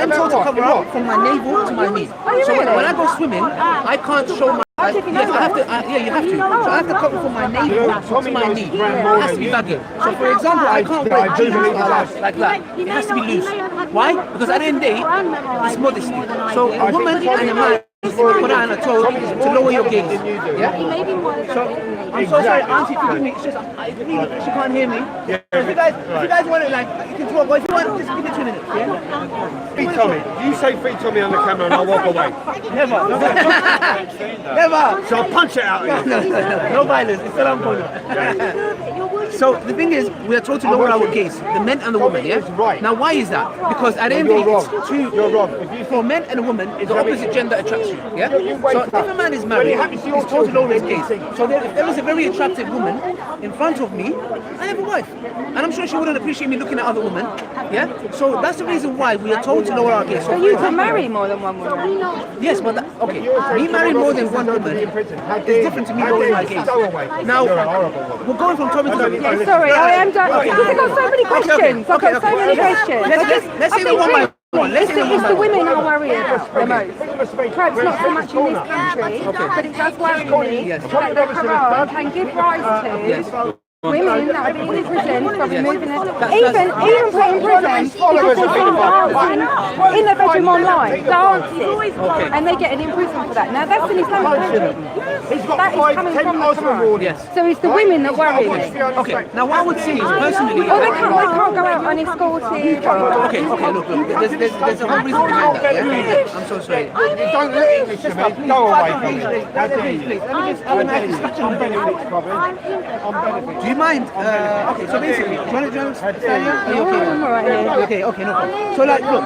I'm told to cover up from my navel to my knee. So when I go swimming, I can't show my... Yes, I have to. You have to. So I have to cover from my navel to my knee. It has to be bagging. So for example, I can't wear jeans like that. It has to be loose. Why? Because at the end of the day, it's modesty. So a woman and a man put on a toe to lower your gaze. Yeah. So I'm so sorry, Auntie, forgive me. It's just she can't hear me. So if you guys want it, like you can talk, but if you want, just give it 2 minutes. Yeah. Feet Tommy. You say feet Tommy on the camera, and I'll walk away. Never. So I'll punch it out of you. No violence. It's still on point. So the thing is, we are told to lower our gaze, the men and the women. Yeah. Right. Now, why is that? Because at the end of the day, it's two. You're wrong. For men and a woman, the opposite gender attracts you. Yeah. So if a man is married, he's told to lower his gaze. So if there is a very attractive woman in front of me, I have a wife, and I'm sure she wouldn't appreciate me looking at other women. Yeah. So that's the reason why we are told to lower our gaze. So you can marry more than one woman? Yes, but okay, me marrying more than one woman is different to me lowering my gaze. Now, we're going from topic to topic. Yeah, sorry, I am done. Because I've got so many questions. I've got so many questions. Let's say the one by one. It's the women I worry about the most. Perhaps not so much in this country, but it does worry me that the Quran can give rise to women that are being in prison for removing their... Even put in prison because they've been dancing in the bedroom online, dancing, and they're getting in prison for that. Now that's an Islamic country. That is coming from the Quran. Yes. So it's the women that worry me. Okay, now what I would say is personally... Oh, they can't go out unescorted. Okay, look, there's a whole reason behind that, yeah? I'm so sorry. Don't let English to me. Go away from me. Please, let me just have a nice discussion on benefits. Do you mind? Okay, so basically, do you want to stay here? Are you okay? Okay, no problem. So like, look,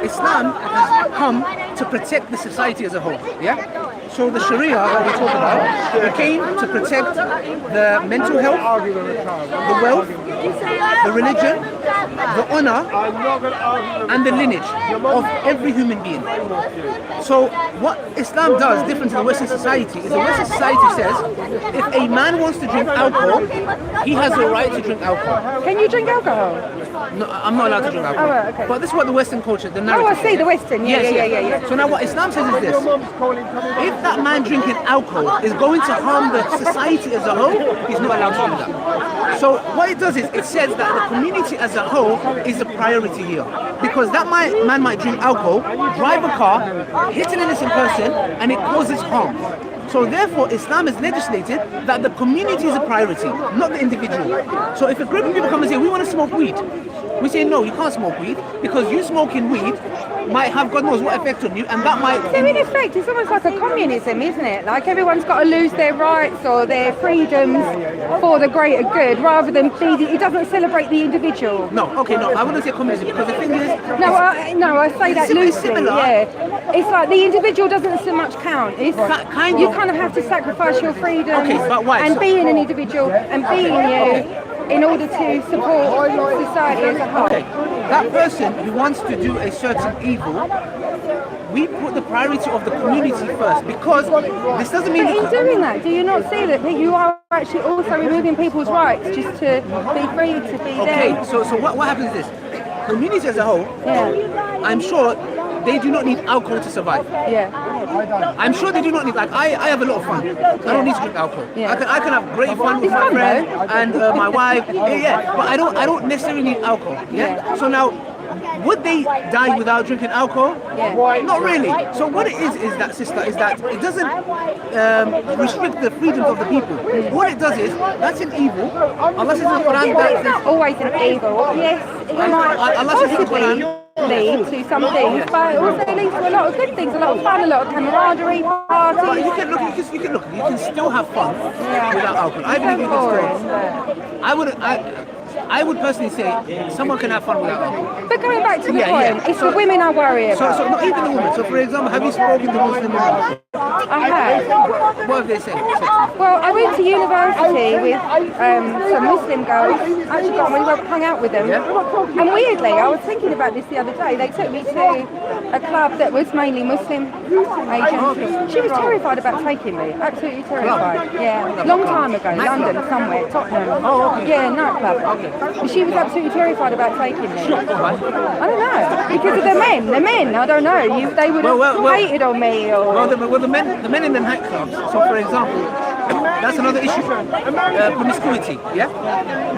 Islam has come to protect the society as a whole, yeah? So the Sharia that we talk about, it came to protect the mental health, the wealth, the religion, the honor, and the lineage of every human being. So what Islam does, different to the Western society, is the Western society says, if a man wants to drink alcohol, he has the right to drink alcohol. Can you drink alcohol? No, I'm not allowed to drink alcohol. Oh, okay. But this is what the Western culture, the narrative. Oh, I see, the Western, yeah. So now what Islam says is this: if that man drinking alcohol is going to harm the society as a whole, he's not allowed to do that. So what it does is it says that the community as a whole is the priority here, because that man might drink alcohol, drive a car, hit an innocent person, and it causes harm. So therefore, Islam has legislated that the community is a priority, not the individual. So if a group of people come and say, we want to smoke weed, we say, no, you can't smoke weed, because you smoking weed might have God knows what effect on you, and that might... So in effect, it's almost like a communism, isn't it? Like everyone's got to lose their rights or their freedoms for the greater good, rather than it doesn't celebrate the individual. No, I wouldn't say communism, because the thing is... I say that loosely, yeah. It's like the individual doesn't so much count. It's you kind of have to sacrifice your freedom and being an individual and being you in order to support society as a whole. Okay, that person who wants to do a certain evil, we put the priority of the community first, because this doesn't mean... But in doing that, do you not see that you are actually also removing people's rights just to be free to be there? Okay, so what happens is this: community as a whole, I'm sure they do not need alcohol to survive. Yeah. I'm sure they do not need, like, I have a lot of fun. I don't need to drink alcohol. Yeah. I can have great fun with my friends and my wife. But I don't necessarily need alcohol. Yeah. So now, would they die without drinking alcohol? Yeah. Not really. So what it is that, sister, is that it doesn't restrict the freedoms of the people. What it does is, that's an evil. Allah says in the Quran that... It's not always an evil. Yes, it might possibly lead to some things, but it also leads to a lot of good things, a lot of fun, a lot of camaraderie, parties. You can still have fun without alcohol. I believe you can still. I would personally say someone can have fun without alcohol. But going back to the point, it's the women I worry about. So not even the women. So for example, have you spoken to Muslim women? I have. What have they said? Well, I went to university with some Muslim girls. Actually, we hung out with them. And weirdly, I was thinking about this the other day. They took me to a club that was mainly Muslim Asian. She was terrified about taking me. Absolutely terrified. Yeah. Long time ago, London, somewhere, Tottenham. Yeah, nightclub. She was absolutely terrified about taking me. I don't know, because of the men. The men, I don't know. They would have hated on me. Or... Well, the men in the nightclubs. So, for example, that's another issue. Promiscuity. Yeah.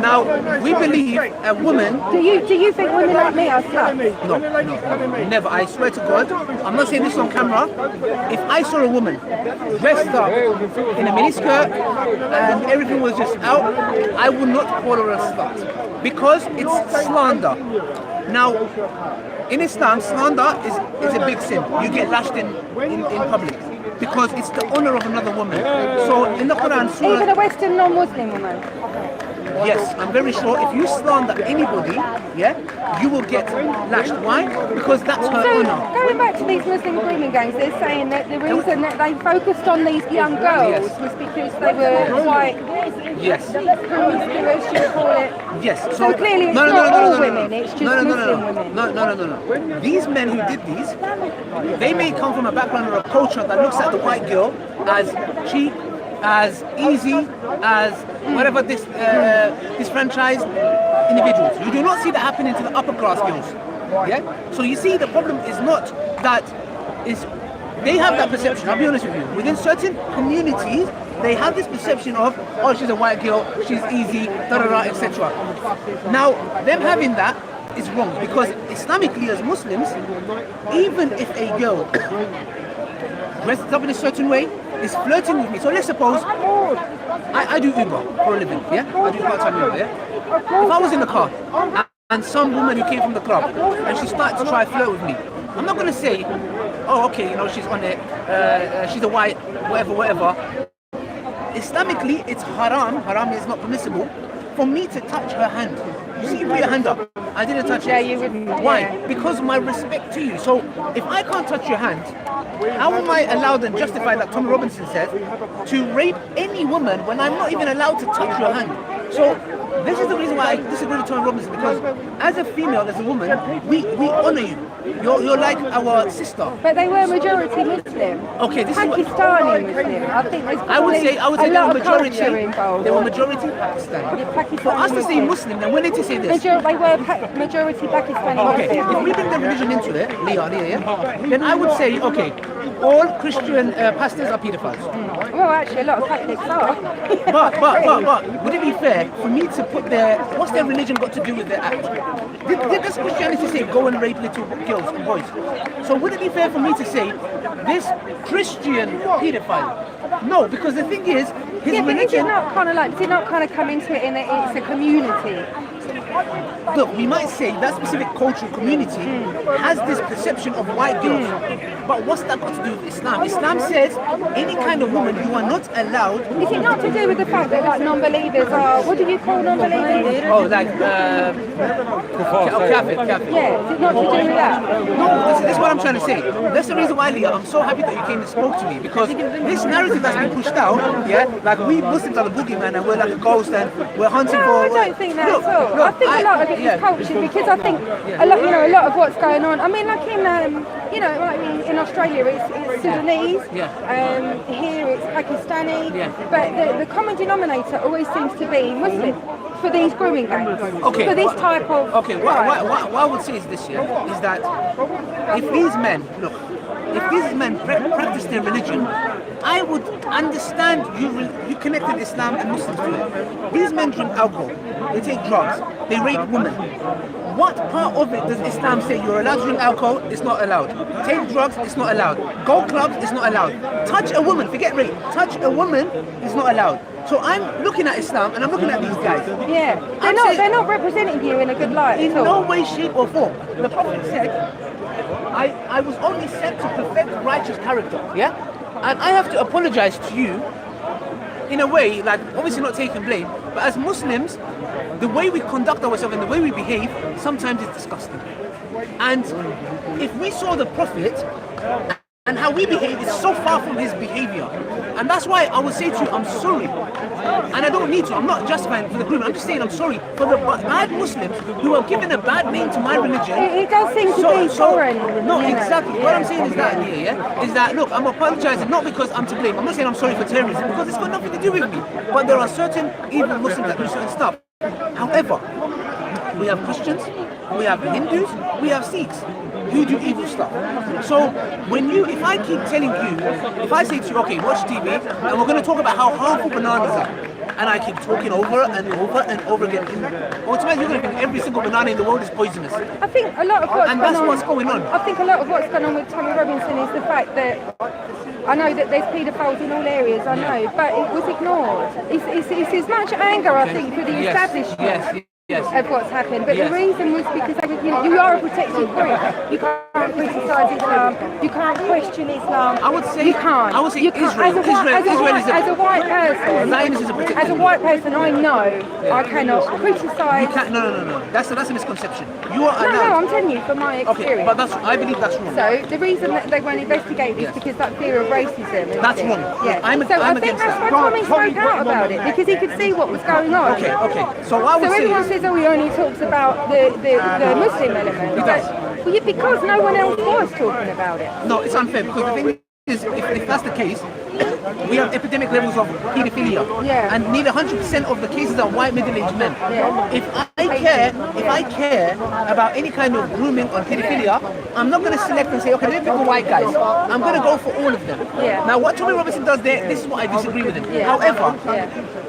Now we believe a woman. Do you think women like me are sluts? No, never. I swear to God, I'm not saying this on camera. If I saw a woman dressed up in a miniskirt and everything was just out, I would not call her a slut because it's slander. Now, in Islam, slander is a big sin. You get lashed in public because it's the honor of another woman. So in the Quran, Surah, even a Western non-Muslim woman. yes, I'm very sure if you slander anybody, yeah, you will get lashed. Why? Because that's her honor. Going back to these Muslim grooming gangs, they're saying that the reason that they focused on these young girls was because they were quite promiscuous, you call it. Yes. So clearly it's not all women, it's just Muslim women. No. These men who did these, they may come from a background or a culture that looks at the white girl as cheap, as easy, as whatever disfranchised individuals. You do not see that happening to the upper class girls. Yeah? So you see the problem is not that they have that perception, I'll be honest with you. Within certain communities, they have this perception of, oh, she's a white girl, she's easy, etc. Now, them having that is wrong because Islamically as Muslims, even if a girl dresses up in a certain way, is flirting with me. So let's suppose I do Uber for a living, yeah? I do part-time Uber, yeah? If I was in the car and some woman who came from the club and she started to try to flirt with me, I'm not going to say, oh, okay, you know, she's on it, she's a white, whatever. Islamically, it's haram. Haram is not permissible for me to touch her hand. You see, you put your hand up. I didn't touch it. Yeah, you wouldn't. Why? Yeah. Because of my respect to you. So if I can't touch your hand, how am I allowed and justified, like Tommy Robinson said, to rape any woman when I'm not even allowed to touch your hand? So this is the reason why I disagree with Tommy Robinson, because as a female, as a woman, we honor you. You're like our sister. But they were majority Muslim. Okay, this Pakistani is what, Muslim. I think there's I would say they were majority. involved. They were majority Pakistani. Yeah, Pakistani For us to say Muslim. Muslim, then we need to say this. They were majority Pakistani Okay, Muslim. if we bring the religion into it, then I would say, okay, all Christian pastors are pedophiles. Well, actually, a lot of Catholics are. But, would it be fair for me to put what's their religion got to do with their act? Did this Christianity say go and rape little girls and boys? So would it be fair for me to say this Christian pedophile? No, because the thing is, his But is it religion. not kind of come into it in that it's a community? Look, we might say that specific cultural community has this perception of white girls. But what's that got to do with Islam? Islam says any kind of woman you are not allowed. Is it not to do with the fact that like non-believers are, what do you call non-believers? Oh, like kafir. Yeah, is it not to do with that? No, this is what I'm trying to say. That's the reason why, Leah, I'm so happy that you came and spoke to me, because this narrative that's been pushed out, yeah, like we Muslims are the boogeyman and we're like a ghost and we're hunting No, for. I don't think that Look, at all. I think a lot of it is culture, because I think a lot of what's going on. I mean, like in Australia it's Sudanese. Here it's Pakistani. But the common denominator always seems to be Muslim for these grooming gangs. Okay. For this type of. Okay. What I would say is this, yeah, is that if these men practice their religion, I would understand you connected Islam and Muslims to it. These men drink alcohol, they take drugs, they rape women. What part of it does Islam say you're allowed to drink alcohol? It's not allowed. Take drugs? It's not allowed. Go clubs? It's not allowed. Touch a woman, forget rape. Touch a woman is not allowed. So I'm looking at Islam and I'm looking at these guys. Yeah, they're not representing you in a good light. In no way, shape or form. The Prophet said, I was only sent to perfect righteous character, yeah? And I have to apologize to you in a way, like obviously not taking blame, but as Muslims, the way we conduct ourselves and the way we behave sometimes is disgusting. And if we saw the Prophet and how we behave is so far from his behavior, and that's why I would say to you, I'm sorry. And I don't need to, I'm not justifying for the group, I'm just saying I'm sorry for the bad Muslims who have given a bad name to my religion. It does seem to be foreign. No, exactly. What I'm saying is that is that, look, I'm apologizing not because I'm to blame. I'm not saying I'm sorry for terrorism because it's got nothing to do with me. But there are certain evil Muslims that do certain stuff. However, we have Christians, we have Hindus, we have Sikhs who do evil stuff. So if I keep telling you, if I say to you, okay, watch TV, and we're going to talk about how harmful bananas are, and I keep talking over and over and over again, ultimately you're going to think every single banana in the world is poisonous. I think a lot of what's going on. I think a lot of what's going on with Tommy Robinson is the fact that I know that there's paedophiles in all areas, I know, but it was ignored. It's as much anger, I think, for the establishment. Yes. Of what's happened, but the reason was because you are a protected group. You can't criticise Islam. You can't question Islam. I would say you can't. I would say you can't. Israel. As a white person, Zionism is a protected as a white person, I know I cannot criticise. No. That's a misconception. You are allowed. No, I'm telling you from my experience. Okay, but I believe that's wrong. So the reason that they won't investigate is because that fear of racism. That's wrong. Yeah. I'm I think against that's that. why Tommy spoke out about it, because he could see what was going on. Okay. So I would say. Everyone says, oh, he only talks about the Muslim element. Because no one else was talking about it. No, it's unfair, because the thing is, if that's the case, we have epidemic levels of paedophilia, and nearly 100% of the cases are white middle-aged men. If I care about any kind of grooming on paedophilia, I'm not going to select and say, okay, let me pick the white guys. I'm going to go for all of them. Now, what Tommy Robinson does there, this is what I disagree with him. However,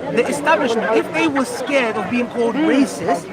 the establishment, if they were scared of being called racist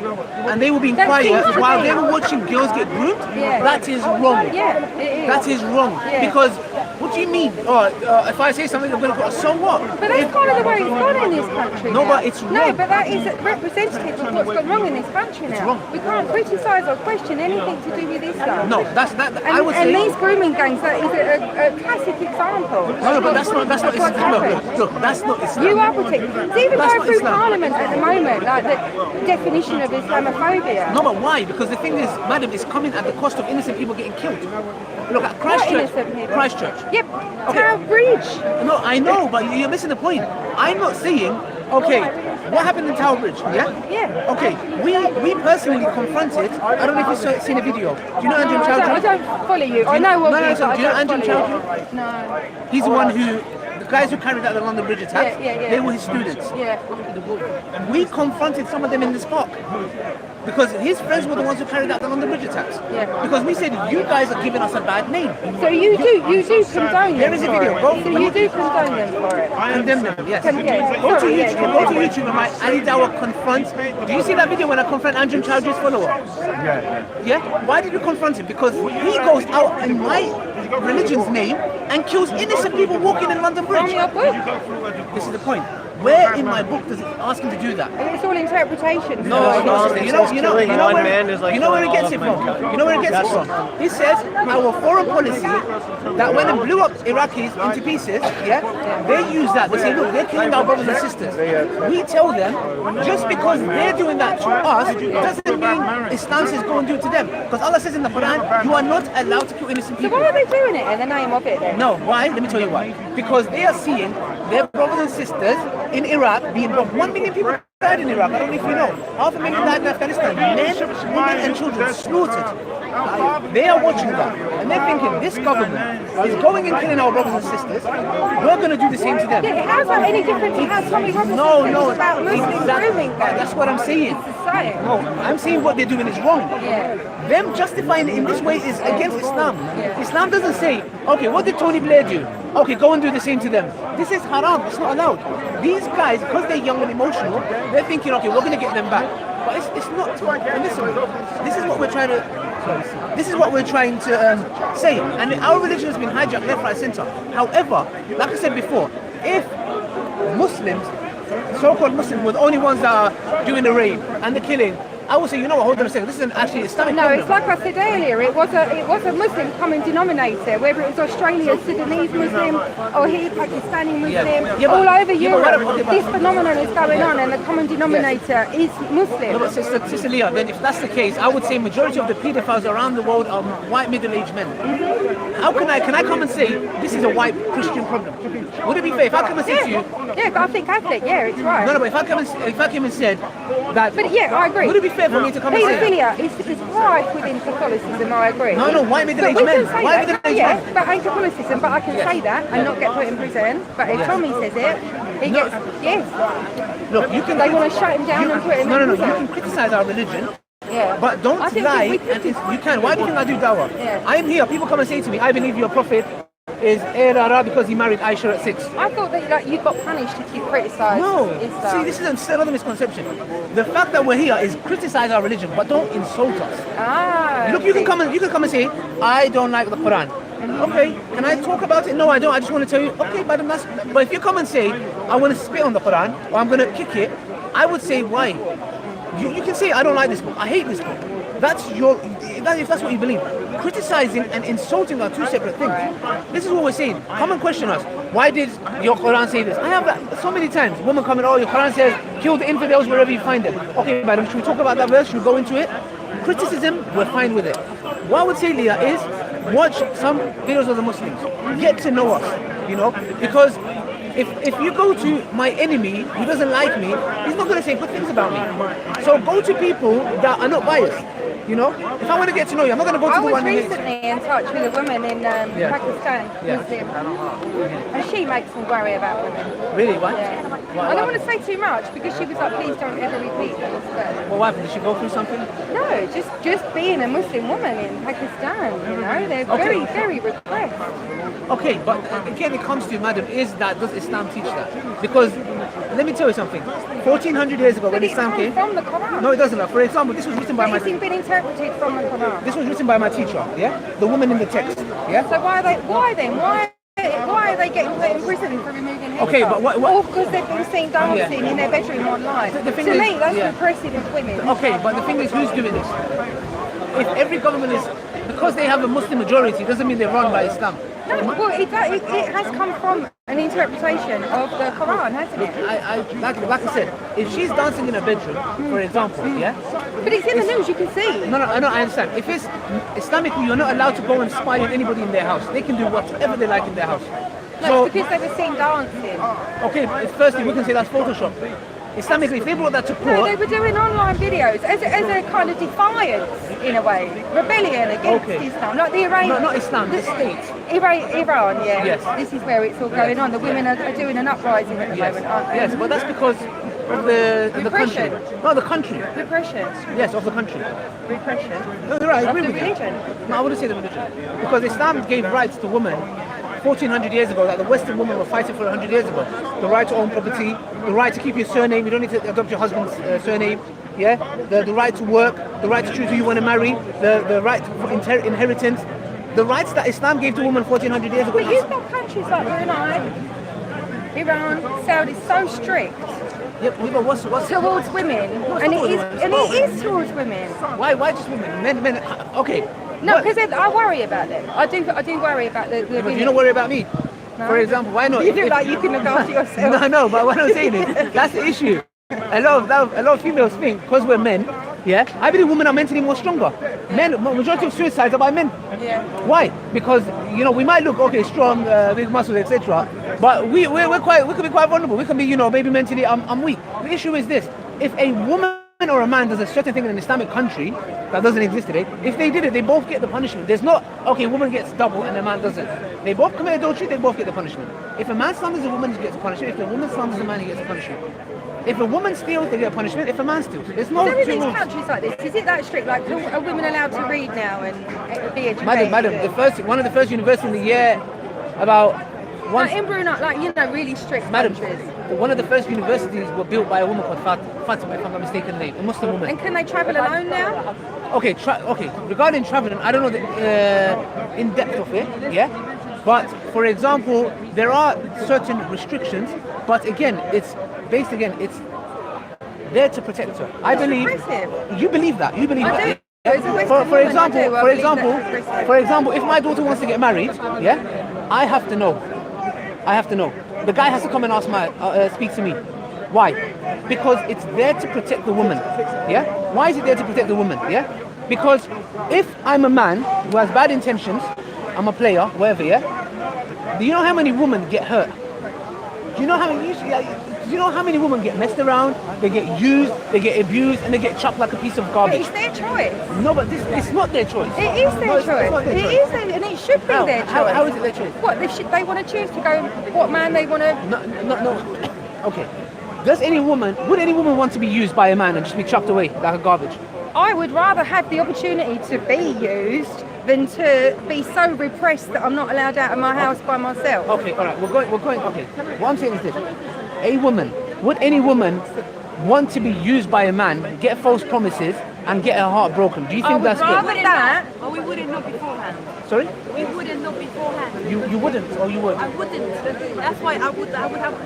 and they were being quiet while they were watching girls get groomed, that is wrong. That is wrong. Because what do you mean? If I say something, I'm going to go, so what? But that's kind of the way it's gone in this country. No, now. but it's wrong. No, but that is representative of what's gone wrong in this country now. It's wrong. We can't criticise or question anything to do with Islam. No, that's that. I would say. And these grooming gangs, that is a classic example. No, but that's not Islam. Look, that's not Islam. You are protected. It's even going through Parliament at the moment, like the definition of Islamophobia. No, but why? Because the thing is, madam, it's coming at the cost of innocent people getting killed. Look at Christchurch. Yep. Tower Bridge. No, I know, but you're missing the point. I'm not saying, okay, what happened in Tower Bridge? Yeah. Okay, we personally confronted. I don't know if you've seen a video. Do you know Andrew Chowdhury? I don't follow you. I know what do you know Andrew Chowdhury? No. He's the one who. The guys who carried out the London Bridge attack, they were his students. We confronted some of them in this park because his friends were the ones who carried out the London Bridge attacks. Because we said, you guys are giving us a bad name. So you do condone them. There is a video. So you do condone them for it. I condemn them, yes. Go to YouTube and write Ali Dawah confronts. Do you see that video when I confront Andrew Chowdhury's follower? Yeah? Why did you confront him? Because he goes out in my religion's name and kills innocent people walking in London Bridge. This is the point. Where in my book does it ask him to do that? It's all interpretation. No, you know where it gets it from. You know where it gets it from. He says our foreign policy that when it blew up Iraqis into pieces, they use that. They say, look, they're killing our brothers and sisters. We tell them just because they're doing that to us doesn't mean Islam says go and do it to them. Because Allah says in the Quran, you are not allowed to kill innocent people. So why are they doing it in the name of it then? No, why? Let me tell you why. Because they are seeing their brothers and sisters in Iraq being bombed. 1 million people died in Iraq. I don't know if you know. 500,000 died in Afghanistan. Men, women and children slaughtered. They are watching that. And they're thinking, this government is going and killing our brothers and sisters. We're going to do the same to them. Yeah, how's that any different to how Tommy Robinson says about Muslim grooming? That's what I'm saying. No, I'm saying what they're doing is wrong. Them justifying it in this way is against Islam. Islam doesn't say, okay, what did Tony Blair do? Okay, go and do the same to them. This is haram. It's not allowed. These guys, because they're young and emotional, they're thinking, okay, we're going to get them back. But it's not. And listen, this is what we're trying to. This is what we're trying to say. And our religion has been hijacked left, right, center. However, like I said before, if Muslims, so-called Muslims, were the only ones that are doing the rape and the killing, I would say, you know what, hold on a second, this isn't actually Islamic problem. It's like I said earlier, it was a Muslim common denominator, whether it was Australia, Sudanese Muslim, or here, Pakistani Muslim, all over Europe, this phenomenon is going on and the common denominator is Muslim. No, but Sister Leah, then if that's the case, I would say majority of the pedophiles around the world are white middle-aged men. How can I come and say, this is a white Christian problem? Would it be fair if I come and say to you... Yeah, I think Catholic, it's right. No, but if I came and said that... But yeah, I agree. Would it be fair for me to come and say that? Paedophilia is rife within Catholicism, I agree. No, white middle-aged men. White middle-aged men. But in Catholicism, but I can say that and not get put in prison. But if Tommy says it, he gets, Look, you can... They want to shut him down and put him in prison. You can criticize our religion Yeah. But don't I think lie. we could And you can. Why do you think I do dawah? Yeah. I am here. People come and say to me, I believe your prophet is Erara because he married Aisha at 6. I thought that you got punished if you criticised No. Islam. See, this is another misconception. The fact that we're here is criticize our religion, but don't insult us. Look, you can come and say, I don't like the Quran. Okay, can I talk about it? No, I don't. I just want to tell you, okay, but if you come and say, I want to spit on the Quran, or I'm going to kick it, I would say, why? You can say, I don't like this book, I hate this book. If that's what you believe. Criticizing and insulting are two separate things. This is what we're saying. Come and question us. Why did your Quran say this? I have that so many times. Women come and, oh, your Quran says, kill the infidels wherever you find them. Okay, madam, should we talk about that verse? Should we go into it? Criticism, we're fine with it. What I would say, Leah, is watch some videos of the Muslims. Get to know us, you know, because if you go to my enemy who doesn't like me, he's not going to say good things about me. So go to people that are not biased. You know, if I want to get to know you, I'm not going to go to the one who I was recently in touch with a woman in Pakistan, Muslim, and she makes me worry about women. Really? Why? Yeah. Why? I don't want to say too much because she was like, please don't ever repeat this. Well, what happened? Did she go through something? No, just being a Muslim woman in Pakistan, you know, they're very, very repressed. Okay, but again, it comes to, madam, does Islam teach that? Because, let me tell you something, 1400 years ago when Islam came... from the Quran. No, it doesn't. For example, this was written by my... It's been interpreted from the Quran. This was written by my teacher, yeah? The woman in the text, yeah? So why are they getting put in prison for removing hijab? Okay, but what... All because they've been seen dancing in their bedroom online. The thing to is, me, that's repressive of women. Okay, but the thing is, who's doing this? If every government is... Because they have a Muslim majority, doesn't mean they're run by Islam. No, well, it has come from an interpretation of the Quran, hasn't it? Like I said, if she's dancing in a bedroom, for example, yeah? But it's in the news, you can see. No, I understand. If it's Islamically, you're not allowed to go and spy on anybody in their house. They can do whatever they like in their house. No, So, because they were seen dancing. okay, firstly, we can say that's Photoshop. Islamically, if they brought that to No, they court... were doing online videos as a kind of defiance, in a way. Rebellion against Islam. Like the Iranian... No, not Islam, the state. Iran, yeah. Yes. This is where it's all going on. The women are doing an uprising at the moment, aren't they? Yes, but that's because of the country. Repression. No, the country. Repression. Yes, of the country. Repression. No, you're right, I Of agree the with you. religion. No, I wouldn't say the religion. Because Islam gave rights to women 1400 years ago that the Western women were fighting for 100 years ago. The right to own property, the right to keep your surname, you don't need to adopt your husband's surname, yeah? The right to work, the right to choose who you want to marry, the right for inheritance. The rights that Islam gave to women 1400 years ago. But you've got countries like Brunei, Iran, Saudi, so strict Yeah, but what's towards women, and it is towards women. Why just women? Men, okay. No, But- because I worry about them. I do worry about the But women. you don't worry about me. No. For example, why not? You look like you can look after yourself. No, but what I'm saying is, that's the issue. A lot of females think, because we're men, yeah, I believe women are mentally more stronger. Majority of suicides are by men. Yeah. Why? Because, you know, we might look, okay, strong, big muscles, etc. But we could be quite vulnerable. We can be, you know, maybe mentally, I'm weak. The issue is this: if a woman or a man does a certain thing in an Islamic country that doesn't exist today, if they did it, they both get the punishment. There's not, okay, woman gets double and a man doesn't. They both commit adultery, they both get the punishment. If a man slanders a woman, he gets a punishment. If a woman slanders a man, he gets a punishment. If a woman steals, they get a punishment. If a man steals, there's no So in two these rules. countries like this, is it that strict? Like, are women allowed to read now and be educated? Madam, one of the first universities in the year, about one. Like in Brunei, like, you know, really strict Madam, countries. one of the first universities were built by a woman called Fatima, if I'm not mistaken, a Muslim woman. And can they travel alone now? Okay, regarding traveling, I don't know the in depth of it, yeah? But, for example, there are certain restrictions, but again, it's there to protect her. I believe, Impressive. you believe that, I do. Yeah? As a Western For woman, I do. I believe that's for example, if my daughter wants to get married, yeah, I have to know. The guy has to come and ask speak to me. Why? Because it's there to protect the woman. Yeah. Why is it there to protect the woman? Yeah. Because if I'm a man who has bad intentions, I'm a player, whatever. Yeah. Do you know how many women get hurt? Do you know how many women get messed around? They get used, they get abused, and they get chopped like a piece of But garbage. it's their choice. No, but it's not their choice. It is their No, it's choice. not their It choice. is their, and it should be How? their choice. How is it their choice? What they want to choose to go? What man they want to? No. Okay. Would any woman want to be used by a man and just be chucked away like a garbage? I would rather have the opportunity to be used than to be so repressed that I'm not allowed out of my house by myself. Okay, all right, we're going, okay. What I'm saying is this. A woman, would any woman want to be used by a man, get false promises, and get her heart broken? Do you think that's good? That. But we wouldn't know beforehand. Sorry? We wouldn't know beforehand. You wouldn't, or you would? I wouldn't. That's why I would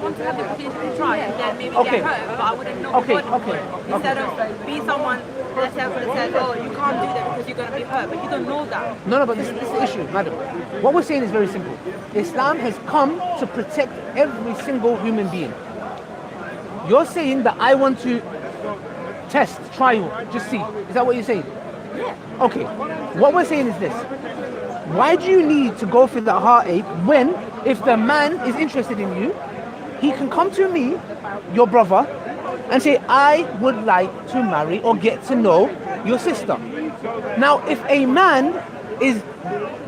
want to have the opportunity to try and then maybe Okay. get hurt, but I wouldn't know Okay, beforehand. okay, Instead of be someone that says, oh, you can't do that because you're going to be hurt, but you don't know that. No, but this is the issue, madam. What we're saying is very simple. Islam has come to protect every single human being. You're saying that I want to test, trial, just see. Is that what you're saying? Yeah. Okay. What we're saying is this. Why do you need to go through that heartache when, if the man is interested in you, he can come to me, your brother, and say, I would like to marry or get to know your sister. Now, if a man is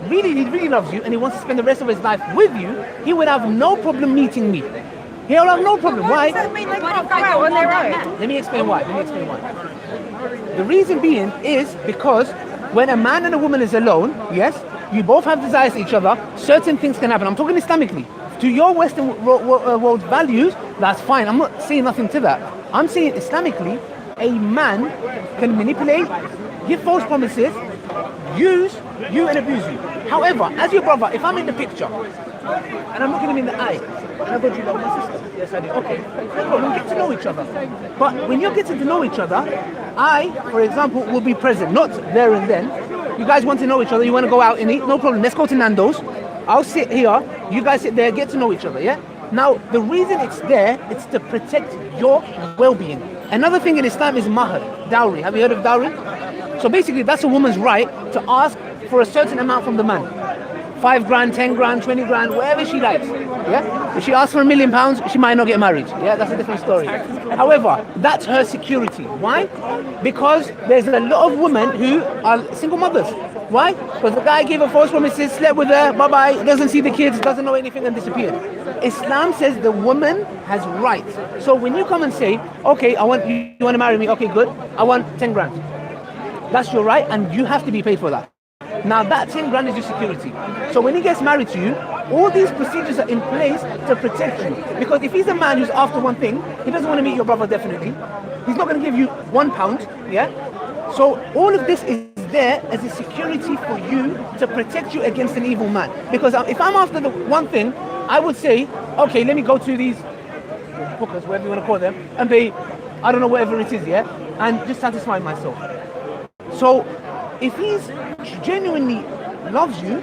really loves you and he wants to spend the rest of his life with you, he would have no problem meeting me. He'll have no problem. Why? Does that mean they can't go out on their own? Let me explain why. The reason being is because when a man and a woman is alone, yes, you both have desires for each other, certain things can happen. I'm talking Islamically. To your Western world values, that's fine. I'm not saying nothing to that. I'm saying Islamically, a man can manipulate, give false promises, use you and abuse you. However, as your brother, if I'm in the picture and I'm looking him in the eye, and I go to you like my sister, yes I do, okay, no problem, get to know each other. But when you're getting to know each other, I, for example, will be present, not there and then. You guys want to know each other, you want to go out and eat, no problem, let's go to Nando's. I'll sit here, you guys sit there, get to know each other, yeah? Now, the reason it's there, it's to protect your well-being. Another thing in Islam is mahr, dowry. Have you heard of dowry? So basically, that's a woman's right to ask for a certain amount from the man. 5 grand, 10 grand, 20 grand, whatever she likes. Yeah? If she asks for £1 million, she might not get married. Yeah, that's a different story. However, that's her security. Why? Because there's a lot of women who are single mothers. Why? Because the guy gave her false promises, slept with her, bye-bye, doesn't see the kids, doesn't know anything, and disappeared. Islam says the woman has rights. So when you come and say, okay, you want to marry me, okay, good, I want 10 grand. That's your right, and you have to be paid for that. Now that 10 grand is your security. So when he gets married to you, all these procedures are in place to protect you. Because if he's a man who's after one thing, he doesn't want to meet your brother definitely. He's not going to give you £1, yeah? So all of this is there as a security for you to protect you against an evil man. Because if I'm after the one thing, I would say, okay, let me go to these hookers, whatever you want to call them, and pay, I don't know, whatever it is, yeah? And just satisfy myself. So if he's genuinely loves you,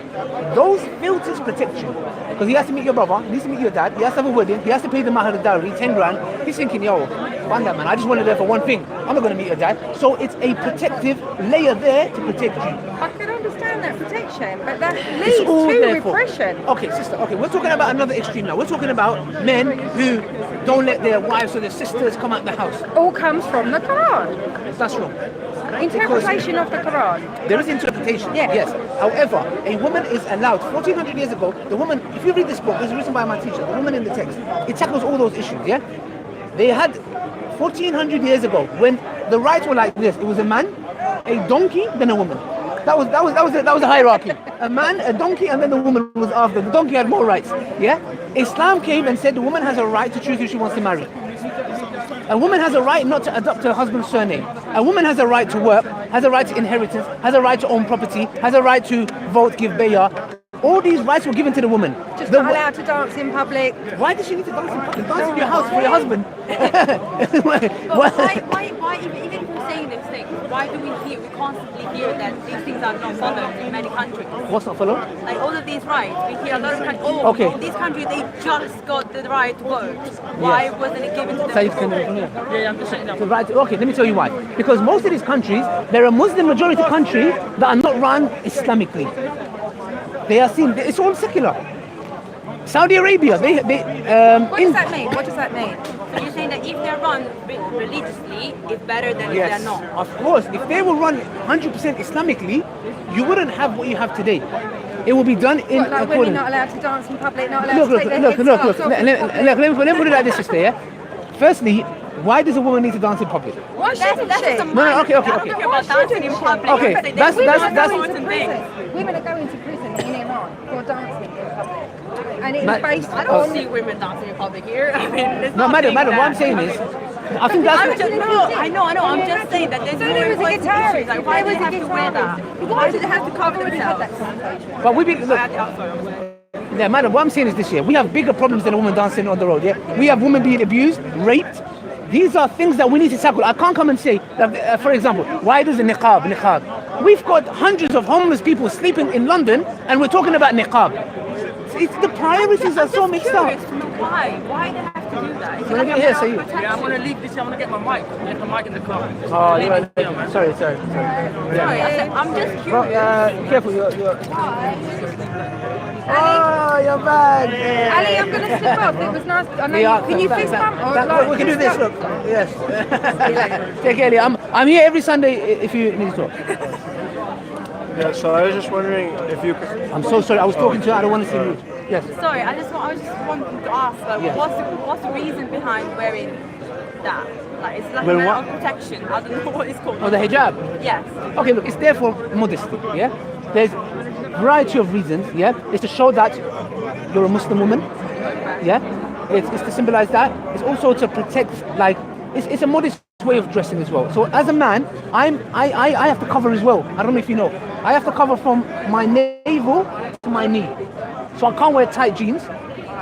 those filters protect you. Because he has to meet your brother, he needs to meet your dad, he has to have a wedding, he has to pay the mahr dowry, 10 grand. He's thinking, yo, fun that man, I just wanted there for one thing. I'm not going to meet your dad. So it's a protective layer there to protect you. I can understand that protection, but that leads to repression. Okay, sister, okay, we're talking about another extreme now. We're talking about men who don't let their wives or their sisters come out the house. All comes from the Quran. That's wrong. Interpretation of the Quran. There is interpretation, Yeah. yes. However, a woman is allowed, 1400 years ago, the woman, if you read this book, it's written by my teacher, the woman in the text, it tackles all those issues, yeah? They had, 1400 years ago, when the rights were like this, it was a man, a donkey, then a woman. That was a hierarchy. A man, a donkey, and then the woman was after. The donkey had more rights, yeah? Islam came and said the woman has a right to choose who she wants to marry. A woman has a right not to adopt her husband's surname. A woman has a right to work, has a right to inheritance, has a right to own property, has a right to vote, give bayah. All these rights were given to the woman. Just not allowed to dance in public. Why does she need to dance in public? Dance in your house for your husband. Why even if we're saying these things, why do we constantly hear that these things are not followed in many countries? What's not followed? Like all of these rights, we hear a lot of countries, these countries, they just got the right to vote. Why wasn't it given to them before? Yeah, I'm just saying that. Okay, let me tell you why. Because most of these countries, they're a Muslim majority country that are not run Islamically. They are seen, it's all secular. Saudi Arabia, what does that mean? What does that mean? So you're saying that if they're run religiously, it's better than if they're not? Of course. If they were run 100% Islamically, you wouldn't have what you have today. It will be done in accordance. Women not allowed to dance in public, not allowed Look, to take their heads off. let me put it like this, sister, yeah? Firstly, Why does a woman need to dance in public? Why shouldn't she? No, okay. I'm talking about dancing in public. Okay, I'm saying that's- women that's- are that's- doing certain things. Women are going to prison in Iran for dancing in public. And it is Ma- based I on... don't see women dancing in public here. I mean, it's No, not madam, saying what I'm that. saying is, I think that's... I'm just, no, I know. I'm just saying that there's So more there was a important guitarist. issues. Like, why do they have to wear that? Why do they have to cover themselves? But look, yeah, madam, what I'm saying is this year, we have bigger problems than a woman dancing on the road, yeah? We have women being abused, raped. These are things that we need to tackle. I can't come and say, that, for example, why does the niqab? We've got hundreds of homeless people sleeping in London, and we're talking about niqab. It's the priorities are so mixed up. Why? Why do they have to do that? Is it When I like get a here, matter say of you. protection? Yeah, I'm gonna leave this. I'm gonna get my mic. Get the mic in the car. Oh, you're right. Sorry. Sorry, I said, I'm just Well, curious. careful, you're... Oh, you're bad. Ali, I'm going to slip up. It was nice. I know Yeah, can you fix that? we can do this, look. Yes. Take care, Ellie. I'm here every Sunday if you need to talk. Yeah, so I was just wondering if you could... I'm so sorry, I was talking to you, I don't want to seem rude. Yes. Sorry, I just wanted to ask, like, Yes. what's the reason behind wearing that? Like, it's like Wearing a matter what? of protection. I don't know what it's called. Oh, the hijab? Yes. Okay, look, it's there for modesty, yeah? There's a variety of reasons, yeah? It's to show that you're a Muslim woman, yeah? It's to symbolize that. It's also to protect, like, it's a modest way of dressing as well. So as a man, I have to cover as well. I don't know if you know. I have to cover from my navel to my knee. So I can't wear tight jeans,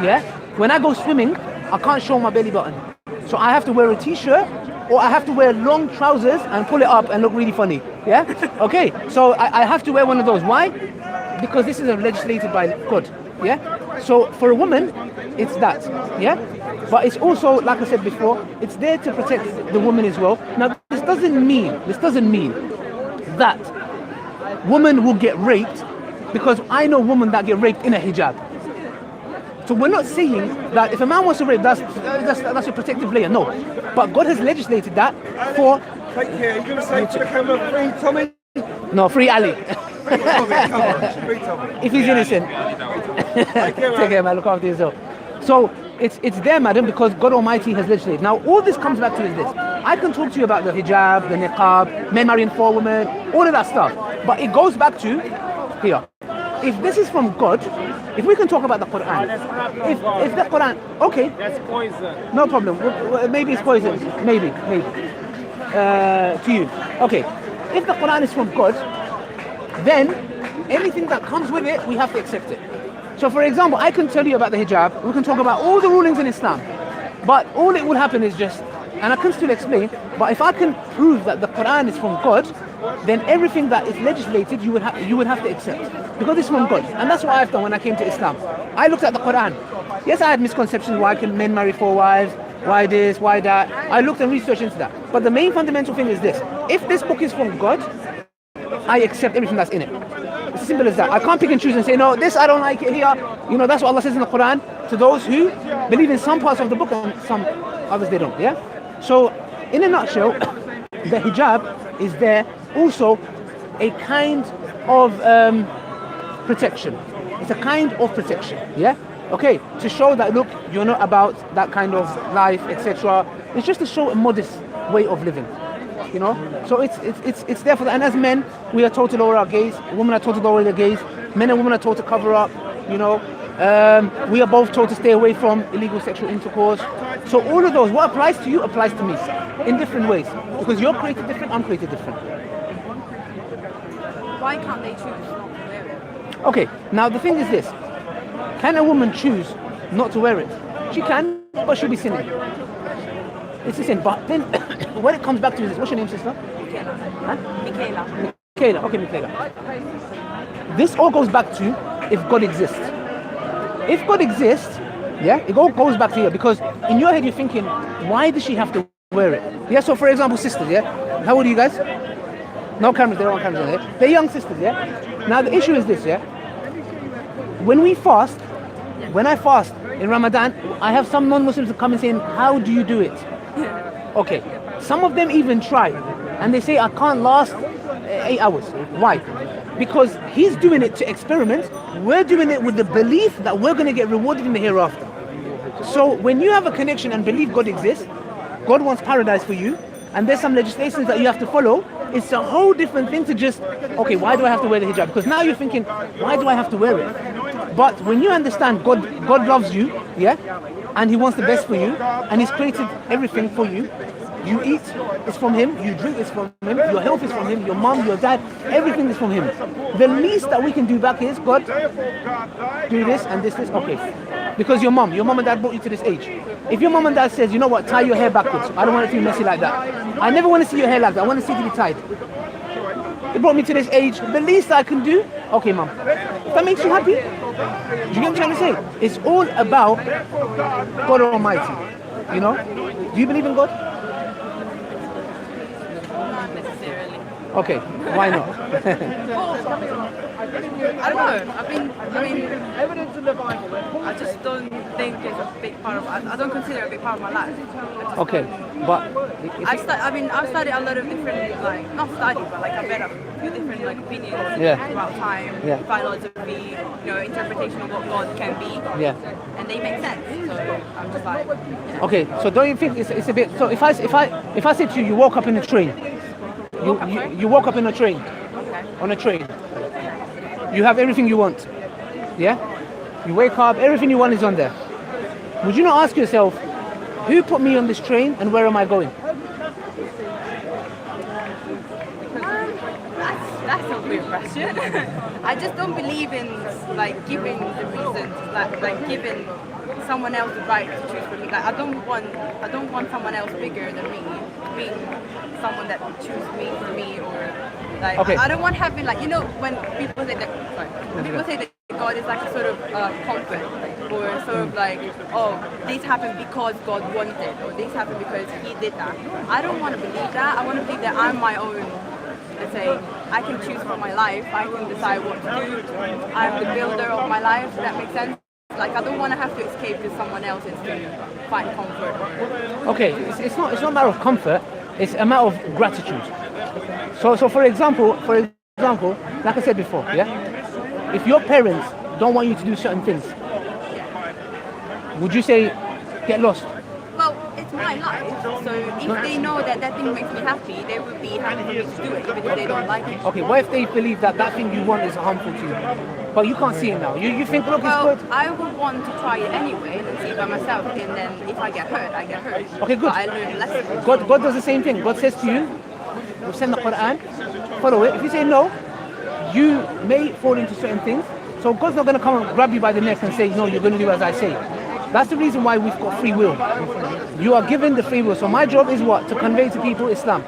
yeah? When I go swimming, I can't show my belly button. So I have to wear a t-shirt, or I have to wear long trousers and pull it up and look really funny, yeah? Okay, so I have to wear one of those. Why? Because this is legislated by God, yeah? So for a woman, it's that, yeah? But it's also, like I said before, it's there to protect the woman as well. Now, this doesn't mean that women will get raped, because I know women that get raped in a hijab. So we're not saying that if a man wants to rape, that's a protective layer. No, but God has legislated that for. Take care. You're going to say to the camera, free Tommy? No, free Ali. Free Tommy, come on. Free Tommy. If he's innocent. Take care, man. Look after yourself. So it's there, madam, because God Almighty has legislated. Now, all this comes back to is this. I can talk to you about the hijab, the niqab, men marrying 4 women, all of that stuff. But it goes back to here. If this is from God, if we can talk about the Quran, if the Quran, okay, That's poison. no problem. Maybe it's poison. Maybe. To you. Okay. If the Quran is from God, then anything that comes with it, we have to accept it. So for example, I can tell you about the hijab, we can talk about all the rulings in Islam, but all it would happen is just, and I can still explain, but if I can prove that the Quran is from God, then everything that is legislated, you would have to accept, because it's from God. And that's what I've done when I came to Islam. I looked at the Quran. Yes, I had misconceptions, why can men marry 4 wives, why this, why that. I looked and researched into that. But the main fundamental thing is this: if this book is from God, I accept everything that's in it. It's as simple as that. I can't pick and choose and say, no, this I don't like it here. You know, that's what Allah says in the Quran to those who believe in some parts of the book and some others they don't, yeah? So, in a nutshell, the hijab is there also a kind of protection. It's a kind of protection, yeah? Okay, to show that, look, you're not about that kind of life, etc. It's just to show a modest way of living. You know, so it's there for that. And as men, we are told to lower our gaze. Women are told to lower their gaze. Men and women are told to cover up. You know, we are both told to stay away from illegal sexual intercourse. So all of those, what applies to you applies to me in different ways, because you're created different, I'm created different. Why can't they choose not to wear it? Okay, now the thing is this: can a woman choose not to wear it? She can, but she'll be sinning. It's a sin. But then, when it comes back to this, what's your name, sister? Michaela. Huh? Michaela. Michaela. Okay, Michaela. This all goes back to if God exists. If God exists, yeah, it all goes back to here, because in your head you're thinking, why does she have to wear it? Yeah. So for example, sisters, yeah. How old are you guys? No cameras. There are no cameras there. They're young sisters, yeah. Now the issue is this, yeah. When I fast in Ramadan, I have some non-Muslims that come and saying, how do you do it? Okay, some of them even try, and they say, I can't last 8 hours. Why? Because he's doing it to experiment. We're doing it with the belief that we're going to get rewarded in the hereafter. So when you have a connection and believe God exists, God wants paradise for you, and there's some legislations that you have to follow. It's a whole different thing to just, okay, why do I have to wear the hijab? Because now you're thinking, why do I have to wear it? But when you understand God loves you, yeah, and He wants the best for you, and He's created everything for you. You eat, it's from Him. You drink, it's from Him. Your health is from Him. Your mom, your dad, everything is from Him. The least that we can do back is, God, do this and this, okay. Because your mom and dad brought you to this age. If your mom and dad says, you know what, tie your hair backwards. I don't want it to be messy like that. I never want to see your hair like that. I want to see it to be tied. It brought me to this age. The least I can do, okay, mom. If that makes you happy, do you get what I'm trying to say? It's all about God Almighty. You know? Do you believe in God? Not necessarily. Okay, why not? I don't know. I just don't think it's a big part of. I don't consider it a big part of my life. Okay, but I've studied a lot of different, like, not studied, but like I've read a few different like opinions throughout time, philosophy, interpretation of what God can be, and they make sense. So I'm just like, okay. So don't you think it's a bit? So if I said to you, you woke up in a train, you woke up in a train, on a train. You have everything you want, yeah? You wake up, everything you want is on there. Would you not ask yourself, who put me on this train and where am I going? That's a weird question. I just don't believe in like giving the reasons, like giving someone else the right to choose for me. Like I don't want someone else bigger than me being someone that will choose me for me, or like I don't want having like when people say that God is like a sort of comfort, or sort of like, oh, this happened because God wanted it, or this happened because He did that. I don't want to believe that. I want to believe that I'm my own. Let's say I can choose for my life. I can decide what to do. I'm the builder of my life. If that makes sense. Like I don't want to have to escape to someone else to find comfort. Okay, it's not a matter of comfort. It's a matter of gratitude. So for example, like I said before, yeah. If your parents don't want you to do certain things, would you say get lost? Well, it's my life, so if they know that thing makes me happy, they would be happy for me to do it, even if they don't like it. Okay, what if they believe that thing you want is harmful to you, but you can't see it now? You think, look, it's good. I would want to try it anyway and see it by myself, and then if I get hurt, I get hurt. Okay, good. But I learn a lesson. God does the same thing. God says to you, you send the Quran, follow it. If you say no, you may fall into certain things. So God's not going to come and grab you by the neck and say, no, you're going to do as I say. That's the reason why we've got free will. You are given the free will. So my job is what? To convey to people Islam.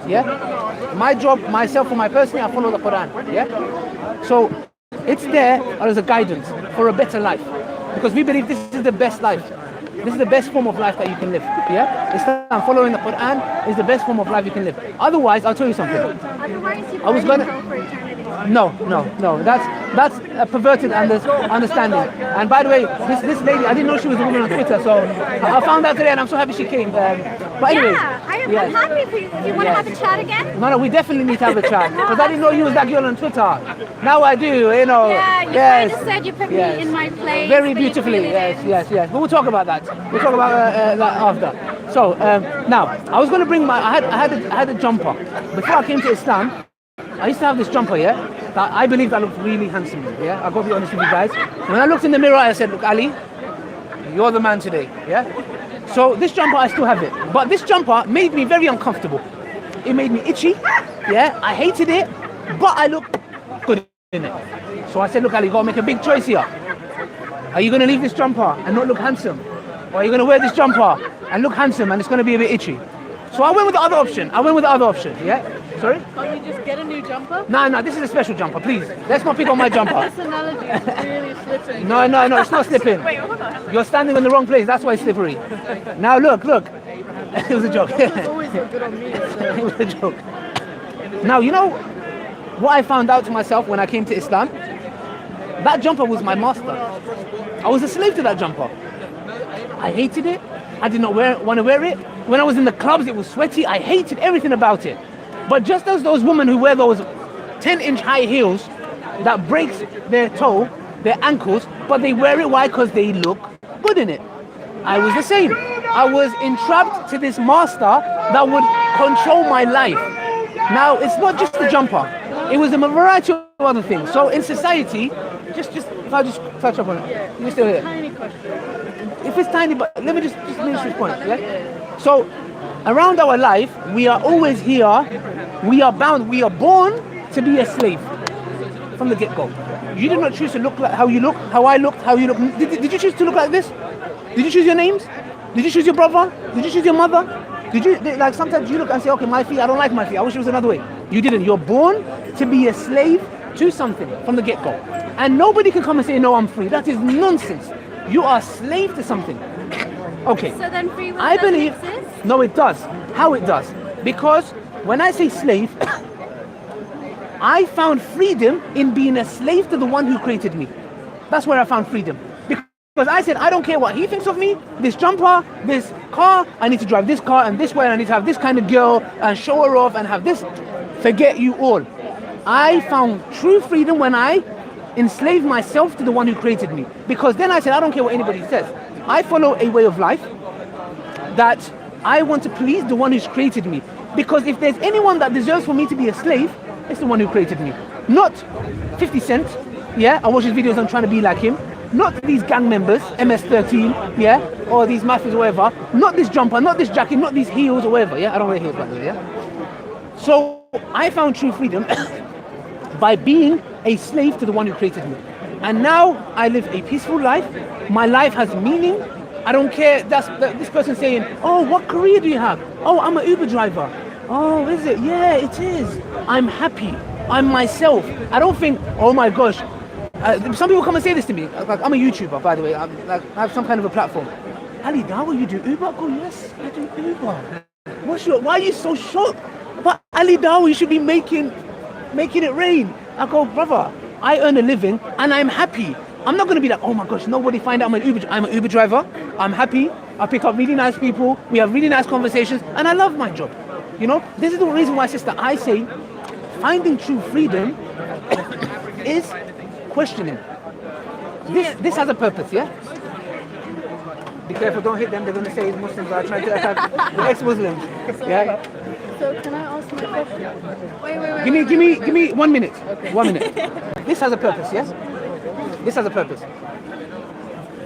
Yeah? My job, myself, for my personally, I follow the Quran. Yeah? So it's there as a guidance for a better life. Because we believe this is the best life. This is the best form of life that you can live. Yeah? Islam, following the Quran, is the best form of life you can live. Otherwise, I'll tell you something. I was going to... No. That's a perverted understanding. And by the way, this lady, I didn't know she was a woman on Twitter, so I found out today, and I'm so happy she came. But anyway, I'm happy for you. Do you want to have a chat again? No, we definitely need to have a chat because I didn't know you was that girl on Twitter. Now I do, Yeah, you kind of said you put me in my place. Very beautifully, yes. But we'll talk about that. We'll talk about that after. So now, I was going to bring I had a jumper before I came to Islam. I used to have this jumper, that I believe that looked really handsome, I've got to be honest with you guys. When I looked in the mirror, I said, look, Ali, you're the man today, So this jumper, I still have it. But this jumper made me very uncomfortable. It made me itchy, I hated it, but I look good in it. So I said, look, Ali, you got to make a big choice here. Are you going to leave this jumper and not look handsome? Or are you going to wear this jumper and look handsome and it's going to be a bit itchy? So I went with the other option. Sorry? Can't you just get a new jumper? No, this is a special jumper, please. Let's not pick on my jumper. This analogy is really slipping. No, it's not slipping. Wait, hold on. You're standing in the wrong place, that's why it's slippery. Now look. It was a joke. It always look good on me. It was a joke. Now, you know what I found out to myself when I came to Islam? That jumper was my master. I was a slave to that jumper. I hated it. I did not want to wear it. When I was in the clubs, it was sweaty. I hated everything about it. But just as those women who wear those 10-inch high heels that breaks their toe, their ankles, but they wear it, why? Because they look good in it. I was the same. I was entrapped to this master that would control my life. Now, it's not just the jumper. It was a variety of other things. So in society, just if I just touch up on it, you're still here. Tiny question. If it's tiny, but let me just finish this point. Yeah? So around our life, we are always here. We are bound. We are born to be a slave from the get-go. You did not choose to look like how you look, how I looked, how you look. Did you choose to look like this? Did you choose your names? Did you choose your brother? Did you choose your mother? Did you, like, sometimes you look and say, okay, my feet, I don't like my feet. I wish it was another way. You didn't. You're born to be a slave to something from the get-go. And nobody can come and say, no, I'm free. That is nonsense. You are a slave to something. Okay. So then free will I doesn't believe, exist? no, it does. How it does? Because when I say slave, I found freedom in being a slave to the one who created me. That's where I found freedom. Because I said, I don't care what he thinks of me, this jumper, this car, I need to drive this car and this way, and I need to have this kind of girl and show her off and have this. Forget you all. I found true freedom when I enslaved myself to the one who created me. Because then I said, I don't care what anybody says. I follow a way of life that I want to please the one who's created me. Because if there's anyone that deserves for me to be a slave, it's the one who created me. Not 50 Cent, yeah, I watch his videos, I'm trying to be like him. Not these gang members, MS-13, yeah, or these mafias or whatever. Not this jumper, not this jacket, not these heels or whatever, yeah. I don't wear heels, by the way, yeah. So I found true freedom by being a slave to the one who created me. And now I live a peaceful life. My life has meaning. I don't care. That's this person saying, oh, what career do you have? Oh, I'm an Uber driver. Oh, is it? Yeah, it is. I'm happy. I'm myself. I don't think, oh my gosh. Some people come and say this to me. Like, I'm a YouTuber, by the way. I have some kind of a platform. Ali Dawah, you do Uber? I go, yes, I do Uber. Why are you so shocked? But Ali Dawah, you should be making it rain. I go, brother, I earn a living and I'm happy. I'm not going to be like, oh my gosh, nobody find out I'm an Uber driver. I'm happy. I pick up really nice people. We have really nice conversations and I love my job. You know, this is the reason why, sister, I say finding true freedom is questioning. This has a purpose, yeah? Be careful, don't hit them. They're going to say Muslims are trying to attack the ex-Muslims. Yeah? So can I ask my question? Wait. Give me 1 minute. Okay. 1 minute. This has a purpose, yes? This has a purpose.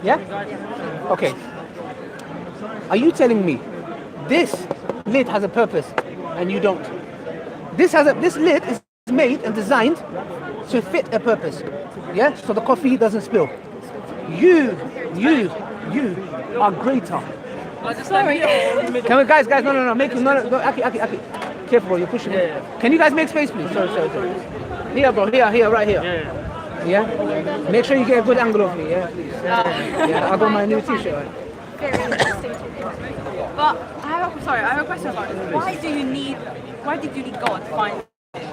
Yeah? Okay. Are you telling me this lid has a purpose and you don't? This lid is made and designed to fit a purpose. Yeah? So the coffee doesn't spill. You are greater. Sorry. Can we, guys, no, make no, Aki. Careful, bro, you're pushing me. Can you guys make space, please? Sorry. Here, bro, here, right here. Yeah? Make sure you get a good angle of me, yeah, please. Yeah, I got my new t-shirt. Very interesting. But I have a question about this. Why did you need God to find this?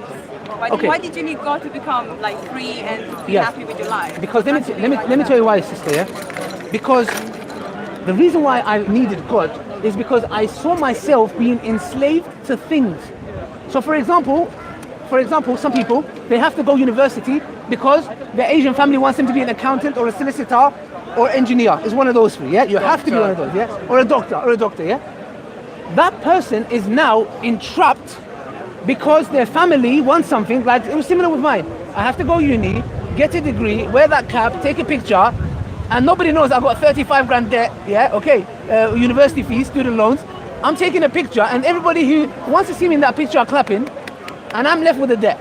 Why did you need God to become like free and be happy with your life? Because let me tell you why, sister, yeah? Because the reason why I needed God is because I saw myself being enslaved to things. So for example, some people, they have to go university because their Asian family wants them to be an accountant or a solicitor or engineer. It's one of those three, yeah? You have to be one of those, yeah? Or a doctor, yeah? That person is now entrapped because their family wants something. Like, it was similar with mine. I have to go uni, get a degree, wear that cap, take a picture, and nobody knows I've got 35 grand debt, yeah? Okay, university fees, student loans. I'm taking a picture and everybody who wants to see me in that picture are clapping and I'm left with a debt.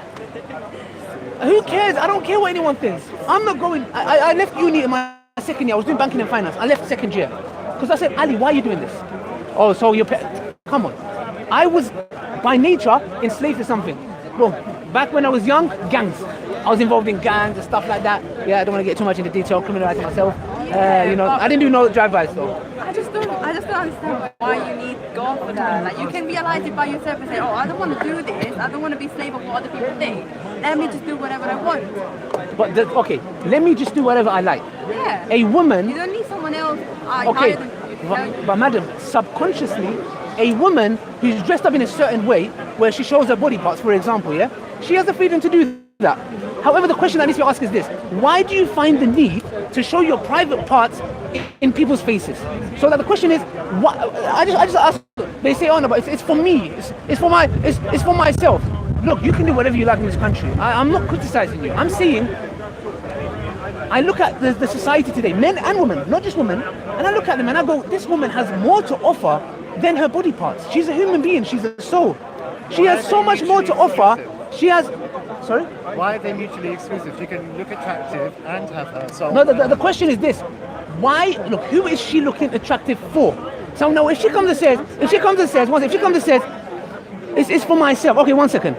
Who cares? I don't care what anyone thinks. I'm not going. I left uni in my second year. I was doing banking and finance. I left second year because I said, Ali, why are you doing this? Oh, so come on. I was by nature enslaved to something. Bro, back when I was young, gangs. I was involved in gangs and stuff like that. Yeah, I don't want to get too much into detail, criminalizing myself. I didn't do no drive-bys though. I just don't understand why you need God for that. Like, you can realize it by yourself and say, oh, I don't want to do this. I don't want to be slave of what other people think. Let me just do whatever I want. But okay, let me just do whatever I like. Yeah. A woman. You don't need someone else. Okay, but madam, subconsciously, a woman who's dressed up in a certain way, where she shows her body parts, for example, yeah, she has the freedom to do that. However, the question that needs to be asked is this: why do you find the need to show your private parts in people's faces? So that the question is, what? I just ask. They say, oh no, but it's for me. It's for myself. Look, you can do whatever you like in this country. I'm not criticizing you. I'm saying, I look at the society today, men and women, not just women, and I look at them and I go, this woman has more to offer than her body parts. She's a human being. She's a soul. She has so much more to offer. She has. Sorry? Why are they mutually exclusive? She can look attractive and have her soul. No, the question is this: why? Look, who is she looking attractive for? So now, if she comes and says, it's for myself. Okay, 1 second.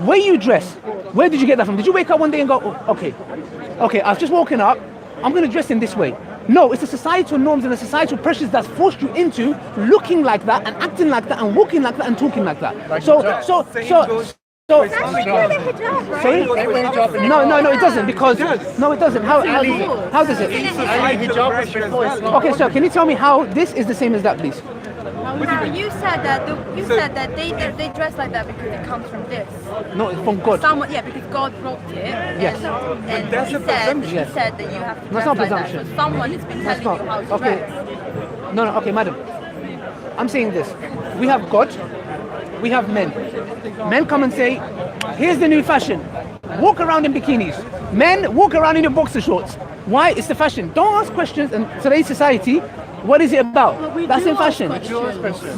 Where you dress? Where did you get that from? Did you wake up one day and go, oh, okay, I've just woken up. I'm going to dress in this way. No, it's the societal norms and the societal pressures that's forced you into looking like that and acting like that and walking like that and talking like that. Sorry? No, it doesn't, because no, it doesn't. How does it? Okay, so can you tell me how this is the same as that, please? You said that they dress like that because it comes from this. No, it's from God. Because God wrote it. Yes. And that's a presumption. He said that you have to dress like that. So someone has been telling you how to dress. No, okay, madam. I'm saying this. We have God. We have men. Men come and say, here's the new fashion. Walk around in bikinis. Men, walk around in your boxer shorts. Why? It's the fashion. Don't ask questions in today's society. What is it about? That's in fashion.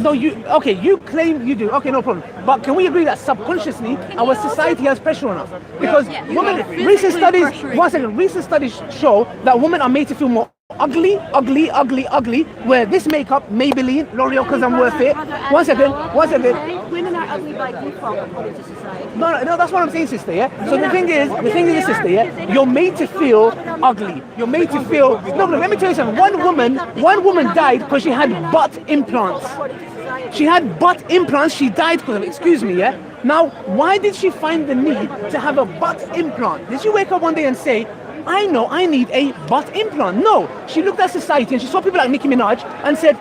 No, you claim you do. Okay, no problem. But can we agree that subconsciously our society has pressure on us? Because recent studies show that women are made to feel more ugly, where this makeup, Maybelline, L'Oreal, because I'm worth it. One second. Women are ugly by default according to society. No, that's what I'm saying, sister, yeah? So the thing is, sister, yeah? You're made to feel ugly. You're made to feel... No, let me tell you something. One woman died because she had butt implants. She had butt implants, she died because of it. Excuse me, yeah? Now, why did she find the need to have a butt implant? Did she wake up one day and say, I know I need a butt implant? No, she looked at society and she saw people like Nicki Minaj and said,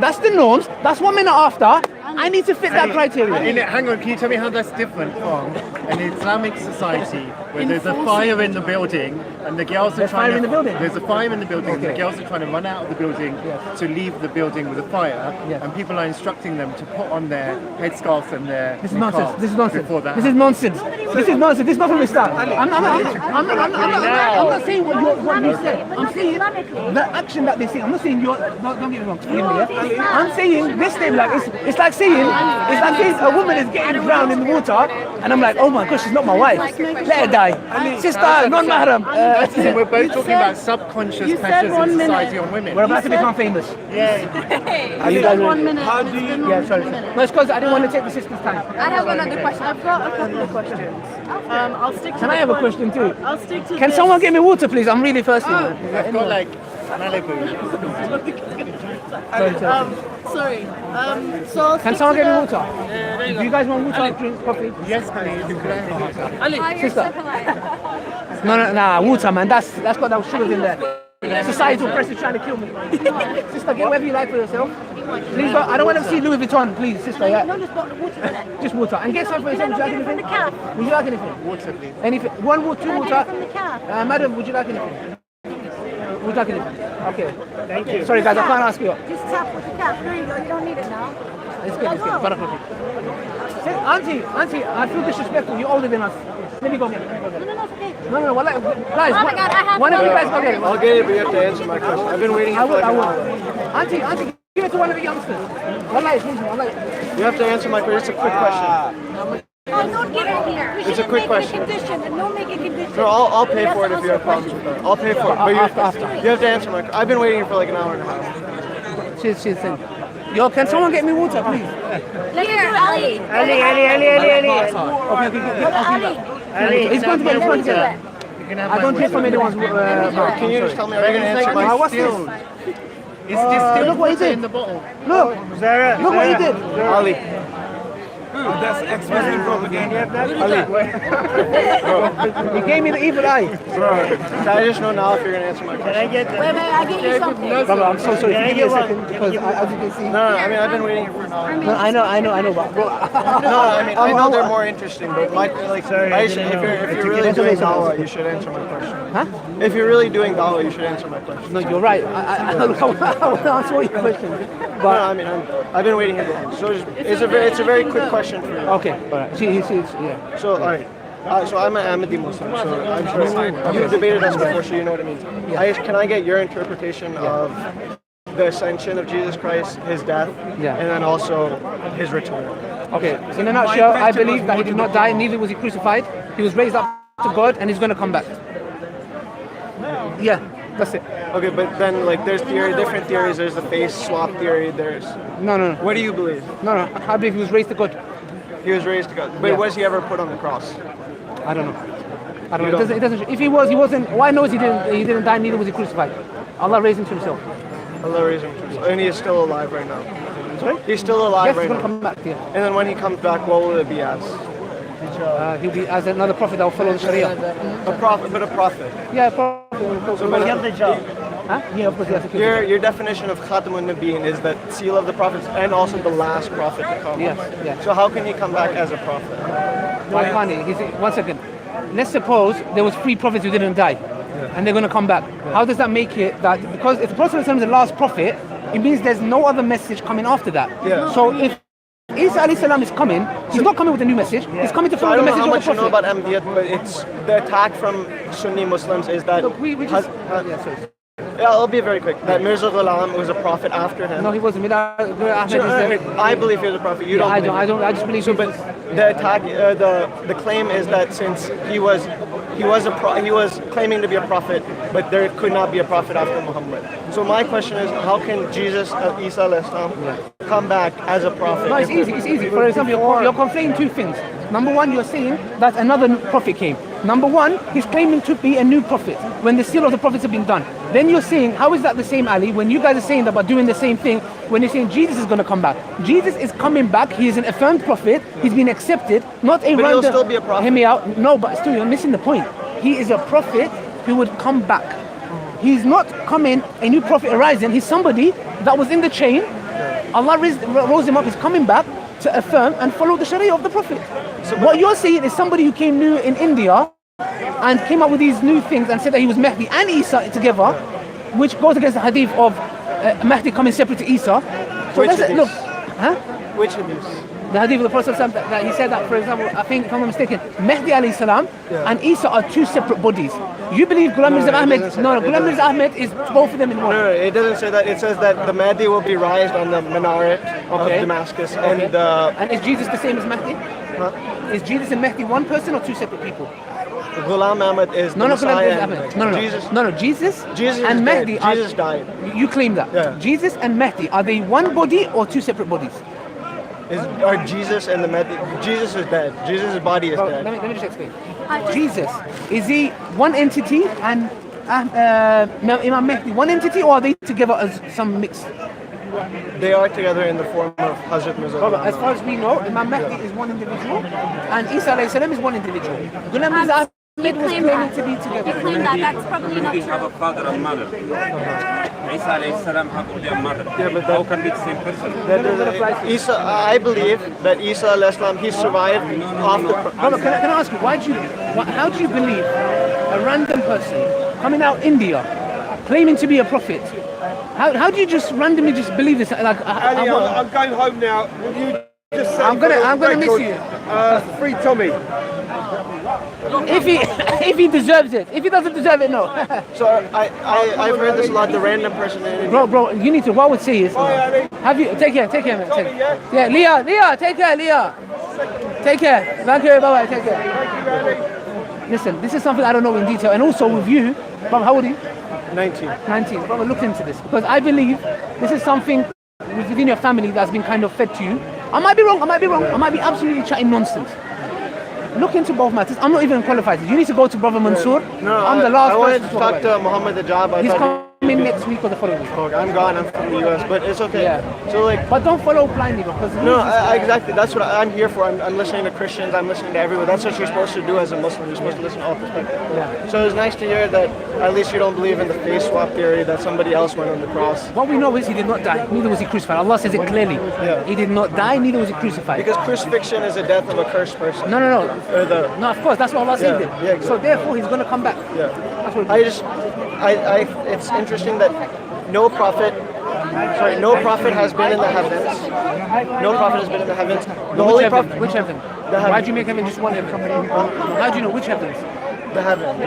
that's the norms, that's what men are after, I need to fit that criteria. Hang on, can you tell me how that's different from an Islamic society where there's a fire in the building and the girls are trying to... There's a fire in the building and the girls are trying to run out of the building to leave the building with a fire, and people are instructing them to put on their headscarves and their... This is nonsense. This is nonsense. This is not from Islam. I'm not saying what you said. I'm saying the action that they say. I'm not saying you're... Don't get me wrong. I'm saying this thing, like, it's like saying a woman is getting drowned in the water, and I'm like, oh my gosh, she's not my wife. Let her die. Sister, non-mahram. We're both talking about subconscious pressures in society on women. We're about to become famous. Yeah. Are you guys 1 minute. How do you... Yeah, sorry. No, it's because I didn't want to take the sister's time. I have another question. I've got a couple of questions. I'll stick to Can I have a question too? I'll stick to Can someone get me water, please? I'm really thirsty. I've got like Malibu. Sorry. So I'll Can stick someone to get me the- water? Do you guys want water, drink, coffee? Yes, please. Ali, Sister. No, water, man. That's got that sugar in there. Societal pressure trying to kill me. Sister, get whatever you like for yourself. Please, I don't want to see Louis Vuitton, please, sister. Yeah. No, just bottle of water for that. Just water. And get some for yourself. Would you like anything? From the caf. Would you like anything? Water, please. Anything? One water, two water. From the caf. Madam, would you like anything? Would you like anything? Okay. Thank you. Sorry, guys, I can't ask you. Just tap with the caf. There you go. You don't need it now. It's good. Barakallah. Say, Auntie, I feel disrespectful. You're older than us. Let me go get it. No, it's okay. No, guys, Oh my God, I have one of you one. guys go get it. I'll get it, but you have to answer my question. I've been waiting I for like an will. hour. Auntie, give it to one of the youngsters. Wallahi, please, wallahi. You have to answer my question. It's a quick question. Oh, don't give it here. It's a quick question. Don't make a condition. No, I'll pay for it if you have problems with that. I'll pay for it. But you have to answer my question. I've been waiting for like an hour and a half. She's saying. Yo, can someone get me water, please? Here, Ali. Ali. Okay, he's going to get it. You can have I don't hear from anyone's Can you just tell me? Are you going to answer my What's this? It's distilled look what he water did. in the bottle. Look what he did. Ali. That's explicit propaganda. He gave me the evil eye. Can I just know now if you're going to answer my question? Wait, I get you something. Brother, I'm so sorry. Give me a second because as you can see. No, I mean, I've been waiting here for an hour. No, I know, but bro. No, I mean, I know they're more interesting, but if you're really doing Dawah, you should answer my question. Huh? If you're really doing Dawah, you should answer my question. No, you're right. I want to answer all your questions. No, But I mean, I've been waiting here. So it's a very quick question for you. okay, all right. Yeah. So, all right. So I'm an Ahmadi Muslim, so I'm sure you've debated us before, so you know what it means. Can I get your interpretation of the ascension of Jesus Christ, his death, and then also his return? Okay. In a nutshell, I believe that he did not die, neither was he crucified. He was raised up to God, and he's going to come back. Yeah, that's it. Okay, but then like there's different theories. There's the face swap theory. There's No. what do you believe? No. I believe he was raised to God. He was raised to God, but was he ever put on the cross? I don't know. It doesn't. If he was, he wasn't. All I know is he didn't die. Neither was he crucified. Allah raised him to himself. Allah raised him to himself, and he is still alive right now. Sorry? He's still alive Yes, right he's gonna now. come back here. And then when he comes back, what will it be as? He'll be as another prophet that will follow the Sharia. A prophet, but a prophet. Yeah, prophet. Huh? Yeah, of course, yes. Your definition of Khatamun Nabiyyin is the seal of the prophets and also the last prophet to come. Yes. So how can he come back as a prophet? Why can't he? One second. Let's suppose there was 3 prophets who didn't die, and they're going to come back. How does that make it that? Because if the Prophet is the last prophet, it means there's no other message coming after that. Yeah. So if Isa alayhi salam is coming, he's not coming with a new message. He's coming to So follow I the don't know message how of the much you know Prophet. about Ahmadiyya, but it's the attack from Sunni Muslims is that. Look, we just. Yeah, sorry. Yeah, I'll be very quick. That Mirza Ghulam was a prophet after him. No, he wasn't. Ahmed is I believe he was a prophet. You don't. I believe don't. I just believe. So, but the attack, the claim is that since he was claiming to be a prophet, but there could not be a prophet after Muhammad. So my question is, how can Jesus, Isa alayhi salam, come back as a prophet? No, it's easy. It's easy. For example, you're conflating 2 things. Number one, you're saying that another prophet came. Number one, he's claiming to be a new prophet when the seal of the prophets have been done. Then you're saying, how is that the same, Ali? When you guys are saying about doing the same thing, when you're saying Jesus is going to come back. Jesus is coming back. He is an affirmed prophet. He's been accepted. Not a But random. he'll still be a prophet. Hear me out. No, but still, you're missing the point. He is a prophet who would come back. He's not coming a new prophet arising. He's somebody that was in the chain. Allah rose him up. He's coming back to affirm and follow the Sharia of the Prophet. So what you're saying is somebody who came new in India and came up with these new things and said that he was Mahdi and Isa together, which goes against the hadith of Mahdi coming separate to Isa. So Which that's it. hadith? Look, huh? Which hadith? The hadith of the Prophet that he said that, for example, I think if I'm not mistaken, Mahdi alayhi salam and Isa are 2 separate bodies. You believe Ghulam Mirza Ahmed? No, Ghulam Mirza Ahmed is both of them in one. No, it doesn't say that. It says that the Mahdi will be raised on the minaret of Damascus, And is Jesus the same as Mahdi? Huh? Is Jesus and Mahdi one person or 2 separate people? Ghulam Ahmed is the Ghulam Messiah. Mirza Ahmed. No. Jesus Jesus and is Mahdi dead. Jesus died. You claim that. Yeah. Jesus and Mahdi, are they one body or 2 separate bodies? Are Jesus and the Mahdi? Jesus is dead. Jesus' body is dead. Let me just explain. Jesus, is he one entity and Imam Mahdi one entity, or are they together as some mix? They are together in the form of Hazrat Mirza. As far as we know, Imam Mahdi is one individual and Isa alayhi salam is one individual. Ghulam Mirza Ahmed was claiming to be together. You claim that. That's probably not They true. have a father and mother. Isa alayhi salam have only a mother. Yeah, but How can be the same person? Isa, I believe that Isa alayhi salam, he survived after. Brother, can I ask you, how do you believe a random person coming out India claiming to be a prophet? How do you just randomly just believe this? Like, Ali, I'm going home now. Will you just say I'm gonna miss you. Free Tommy. If he deserves it. If he doesn't deserve it, no. So I've heard this a lot. The random person in India. Bro, you need to. What I would say is, have you take care, man. Yeah, Leah, take care, Leah. Take care. Thank you, bye, take care. Listen, this is something I don't know in detail, and also with you, Bob, how old are you? 19. 19. Brother, look into this because I believe this is something within your family that's been kind of fed to you. I might be wrong. I might be absolutely chatting nonsense. Look into both matters. I'm not even qualified. You need to go to Brother Mansour. No, I'm the last I wanted person to talk to Muhammad Ajab. He's coming in next week or the following week. Okay, I'm gone. I'm from the US, but it's okay. Yeah. So like, But don't follow blindly because no, exactly. That's what I'm here for. I'm listening to Christians. I'm listening to everyone. That's what you're supposed to do as a Muslim. You're supposed to listen to all perspectives. Yeah. So it's nice to hear that at least you don't believe in the face swap theory that somebody else went on the cross. what we know is he did not die, neither was he crucified. Allah says it clearly. Yeah. He did not die, neither was he crucified. Because crucifixion is the death of a cursed person. No. Or the, No, of course, that's what Allah said. Yeah, yeah, exactly. So therefore, he's going to come back. yeah. That's what It's interesting that no prophet has been in the heavens. No prophet has been in the heavens. The which holy heaven? prophet, Which heaven? The heaven. Why'd you make heaven just one heaven? How do you know which heavens? the heaven.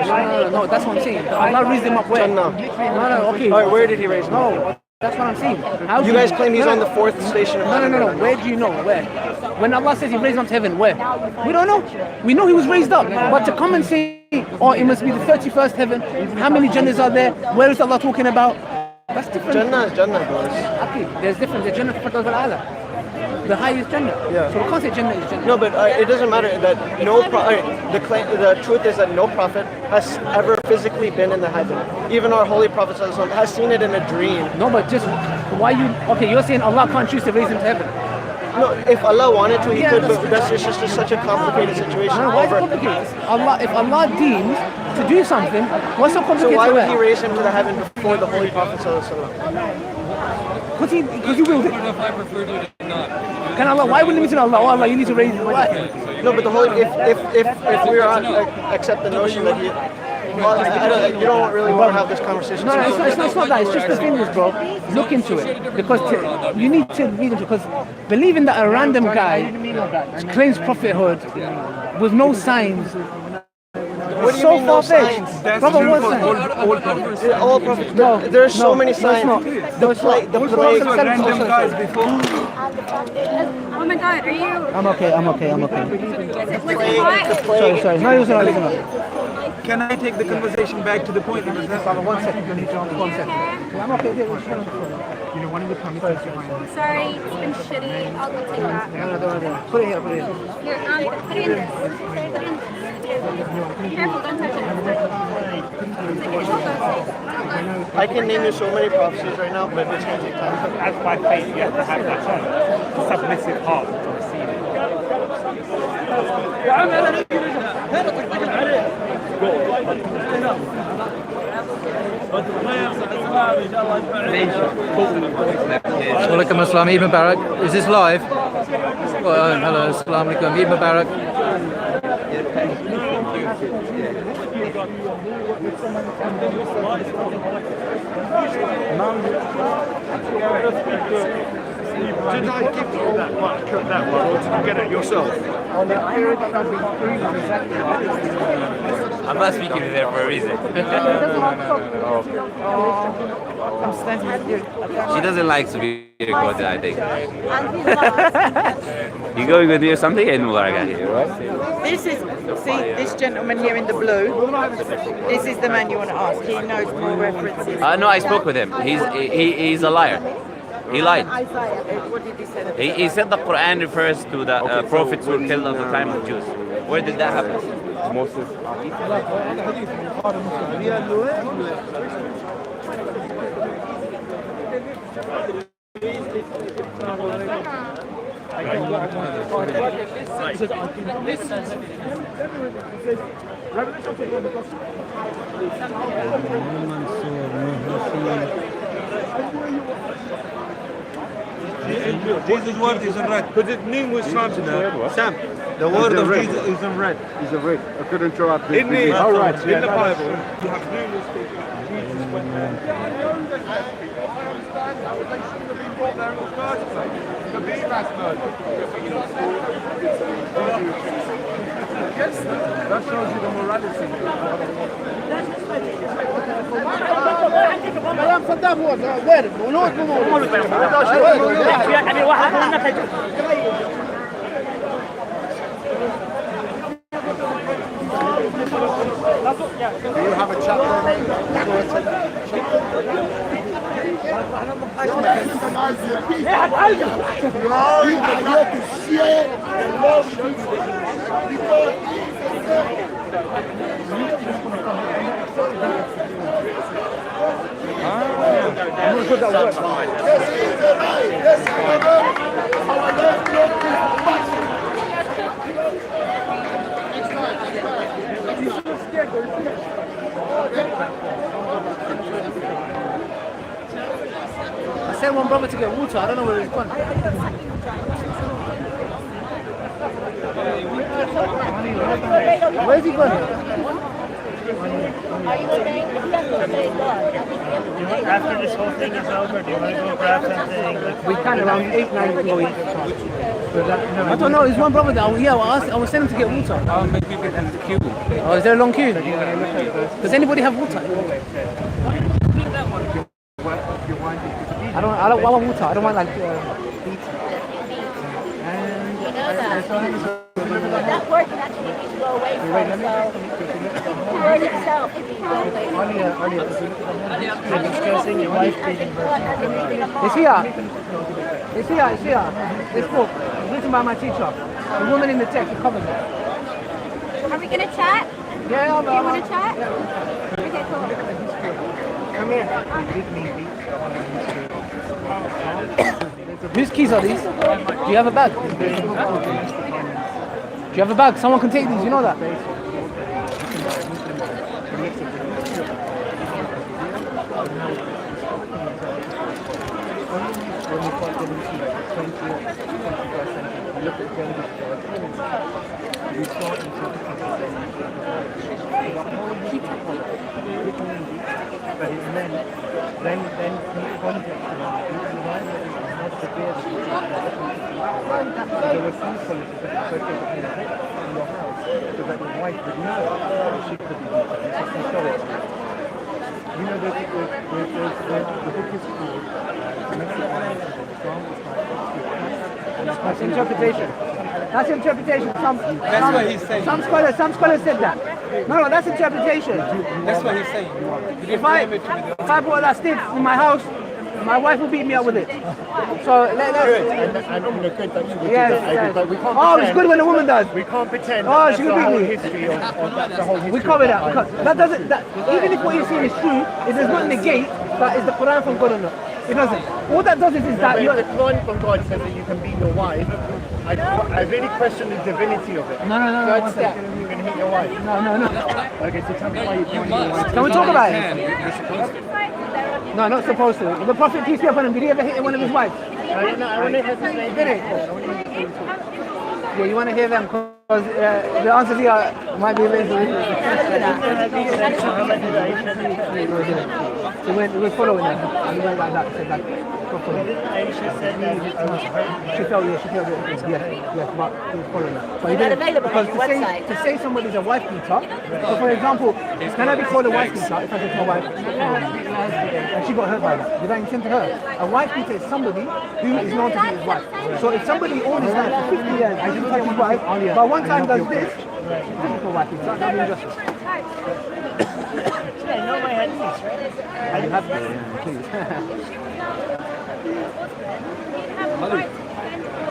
No, that's what I'm saying. Allah raised them up where? Jannah. No, okay. All right, where did he raise him? No, that's what I'm saying. How You do guys claim he's on the fourth station of heaven. No. Where do you know? Where? When Allah says he raised him to heaven, where? We don't know. We know he was raised up. But to come and say, oh, it must be the 31st heaven. How many Jannahs are there? Where is Allah talking about? That's different. Jannah is Jannah, boys. Okay, there's different. There's Jannah for Allah. The highest Jannah. Yeah. So we can't say Jannah is Jannah. No, but it doesn't matter that the truth is that no prophet has ever physically been in the heaven. Even our holy prophet ﷺ has seen it in a dream. No, but just why you? Okay, you're saying Allah can't choose to raise him to heaven. No, if Allah wanted to, He could, but that's just such a complicated situation. Why is it complicated? If Allah deems to do something, what's so complicated? So why to would it? He raise him to the heaven before the holy prophet ﷺ? Because he willed it. Can Allah? Why would he to Allah? Oh Allah, you need to raise. Why? No, but the holy if we are accept the notion that He. You don't really want to have this conversation. No, it's not that. It's just the thing is, bro, look into it. Because you need to read into it. Because believing that a random guy claims prophethood with no signs, what do you so mean no far-fetched. signs? Brother, what sign? All prophets. There's so many signs. The plague. Random guys before. Oh my God, are you? I'm okay. Is it hot? Sorry. No, listen. Can I take the conversation back to the point? One second. One second. I'm okay. Sorry, it's been shitty. I'll go take that. No. Put it here. Here, put it in this. Careful, don't touch it. I can name you so many prophecies right now, but it's going to take time. As by faith, you have to have that submissive heart to receive it. Walaikum Assalam, Eid Mubarak. Is this live? Oh, hello, Assalamu alaikum, Eid Mubarak. Did I give you that one, or did you get it yourself? I'm not speaking there for a reason. She doesn't like to be recorded, I think. You going with me or something? Eid Mubarak here, right? This gentleman here in the blue, this is the man you want to ask. He knows more references. No, I spoke with him. He's a liar. He lied. What did he say? He said the Quran refers to the prophets who were killed at the time of Jews. Where did that happen? Moses. Jesus' word is in red. Because his name was Sam. Sam. The word of Jesus is in red. He's a red. I couldn't throw out In the right, in the Bible, you have numerous things. Jesus went there. That shows you the morality. كلام صدام هو وارد ولود Do you have a chapter? because that works. I sent one brother to get water. I don't know where he's gone. Where's he gone? After this whole thing is over, do you want to go grab something? We can around 8, 9 going. I don't know. There's one brother that I was sending to get water. Maybe we can have the queue. Oh, is there a long queue? Does anybody have water? I want water. I don't want like That word can actually need to go away from the word itself. It's here. It's here. It's here. This book is written by my teacher. The woman in the text covers it. Are we going to chat? Yeah, Do you want to chat? Okay, cool. Come here. Whose keys are these? Do you have a bag? Do you have a bag? Someone can take these, you know that? That's interpretation. That's interpretation. That's what he's saying. Some scholars said that. No, that's interpretation. That's what he's saying. If I brought that stick in my house, my wife will beat me up with it. So let's. Yes. But we can't it's good when a woman does. We can't pretend that's she the will whole beat me. history of the whole history. We cover that. That doesn't. Even if what you're saying is true, it does not negate that is the Quran from God or not. It doesn't. All that does is that the Quran from God says that you can beat your wife. I really question the divinity of it. No. God said you can hit your wife. No. Okay, so tell me why you can't hit your wife. Can we talk about it? No, not supposed to. The Prophet, peace be upon him, did he ever hit one of his wives? No, I want to hear the same. Did it? Yeah, you want to hear them because the answers here might be amazing. So we're following them. And we went like that. Said like, she felt it. Yes, but he was following that. But Is that available on your website? To say somebody's a wife beater, so for example, can I be called a wife beater if I say to my wife, and she got hurt by that? Did I intend to hurt? A wife beater is somebody who is known to be his wife. So if somebody owns his life for 50 years and didn't touch his wife, but one time does this, it's a wife beater. That's not injustice. I know my head piece, right? You have to, please.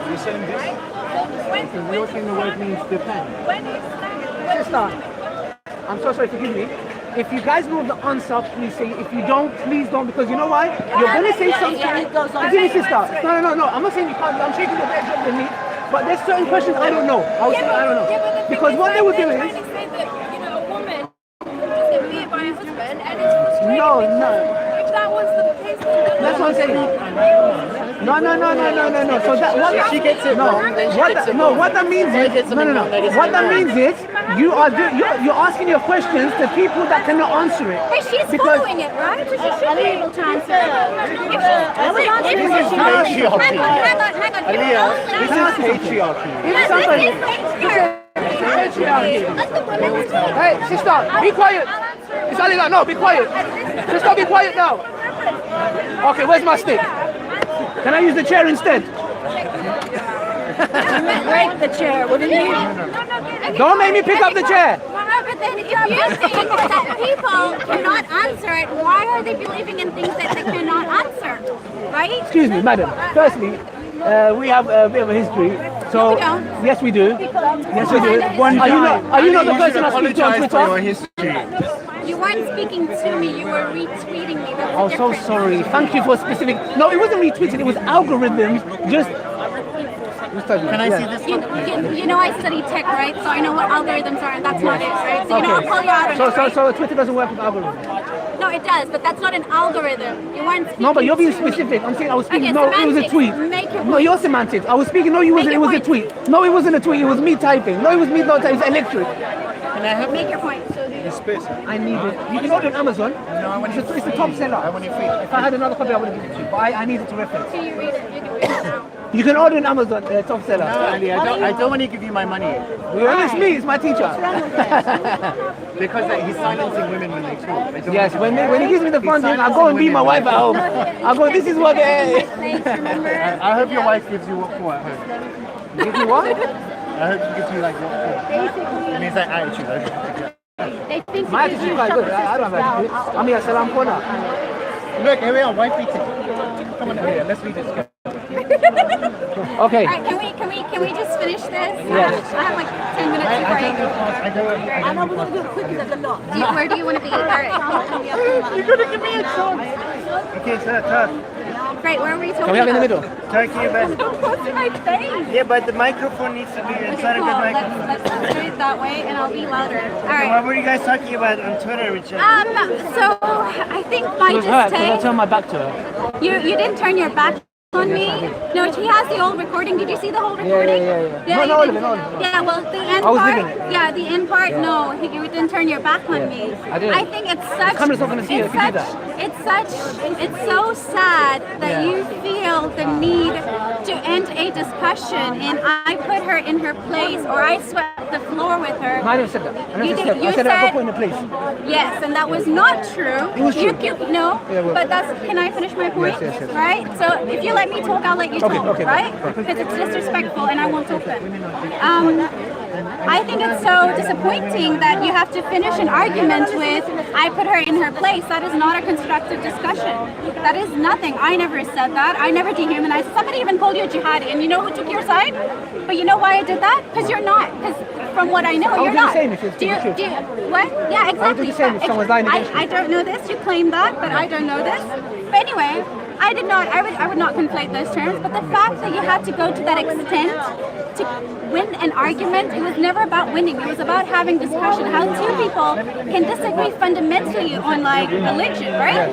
You're saying this? Because you're saying the word means depend. Sister, I'm so sorry, forgive me. If you guys know the answer, please say. If you don't, please don't. Because you know why? You're going to say something. Forgive me, sister. No. I'm not saying you can't. I'm shaking your head than me. But there's certain questions I don't know. I don't know. Because what they would do is. No. If that was the case, that's what I'm saying. No. So that what she gets it. What that means is What that means is you're asking your questions to people that cannot answer it. Hey, she's following it, right? So she should be able to answer it. This is patriarchy. Hey, sister, be quiet. It's Ali, no, be quiet. Sister, be quiet now. Okay, where's my stick? Can I use the chair instead? Break the chair, wouldn't you? Don't make me pick up the chair. But then if you think that people cannot answer it, why are they believing in things that they cannot answer? Right? Excuse me, madam. Firstly, we have a bit of a history. So yes, we do. Yes, we do. Are you not the person I speak to on Twitter? You weren't speaking to me, you were retweeting me. That's Oh, so different. sorry. Thank you for specific. No, it wasn't retweeting. It was algorithms. Just. Can I see this one? You know I study tech, right? So I know what algorithms are, and that's not it, right? So you know I'll call you out on it, right? So Twitter doesn't work with algorithms. No, it does, but that's not an algorithm. You weren't speaking. No, but you're being to me. specific. I'm saying I was speaking. Okay, No, it was a semantics. tweet. Make your No, point. your semantics. I was speaking. No, you wasn't. It your was a point. tweet. No, it wasn't a tweet. It was me typing. No, it was me not typing. It's electric. Can I have Make your point. I need it. You can order it on Amazon. No, I want It's the top seller. I want it free. If I had another copy, I would have given it to you. But I need it to reference. Can you read it? You can read it now. You can order it on Amazon. Top seller. No, Ali, I don't want to give you my money. Well, it's me. It's my teacher. Because he's silencing women when they talk. I don't Yes, want when he gives me the funding, I go and beat my wife at home. I go, this is what they... I hope your wife gives you what for at home. Give you what? I hope she gives you like what for. And it's like attitude. I hope. They think My attitude is quite good. I don't have attitude. I'm here, Salam Corner. Look, here we are, wife beating. Come on here, let's read this. Okay. Alright, can we just finish this? Yes. I have like 10 minutes before I go. Where do you want to be? Alright. You're gonna give me a chance. Okay, sir. Great, where are we talking Can we have in the about? middle? Turkey, but What's my face? yeah, but the microphone needs to be. It's not a Cool. good microphone. Let's do it that way and I'll be louder. What Alright. were you guys talking about on Twitter, Richard? So I think my It was her, because I distaste. turned my back to her. You didn't turn your back on me. No, he has the old recording. Did you see the whole recording? Yeah. No, you all of did. it, all of it. Yeah, well, the end I was part. digging it. Yeah, the end part. No, you didn't turn your back on me. I didn't. I think it's such. The camera's not gonna see it if you do that. It's so sad that you feel the need to end a discussion, and I put her in her place, or I swept the floor with her. No, I never said that. I never You said did- that. you I said I said- got put in a place. Yes, and that was not true. It was true. No, Yeah, well. but that's. Can I finish my point? Yes. Right. So if you let me talk, I'll let you talk. Okay. Right? Because it's disrespectful, and I won't talk then. I think it's so disappointing that you have to finish an argument with "I put her in her place." That is not a constructive discussion. That is nothing. I never said that. I never dehumanized. Somebody even called you a jihadi, and you know who took your side? But you know why I did that? Because you're not. Because from what I know, I would you're do the not. same if it's Do you, the truth. do you, what? Yeah, exactly. I would do the same if someone's lying against I don't know this. You claim that, but I don't know this. But anyway, I did not. I would not conflate those terms. But the fact that you had to go to that extent to win an argument, it was never about winning. It was about having discussion. How two people can disagree fundamentally on like religion, right?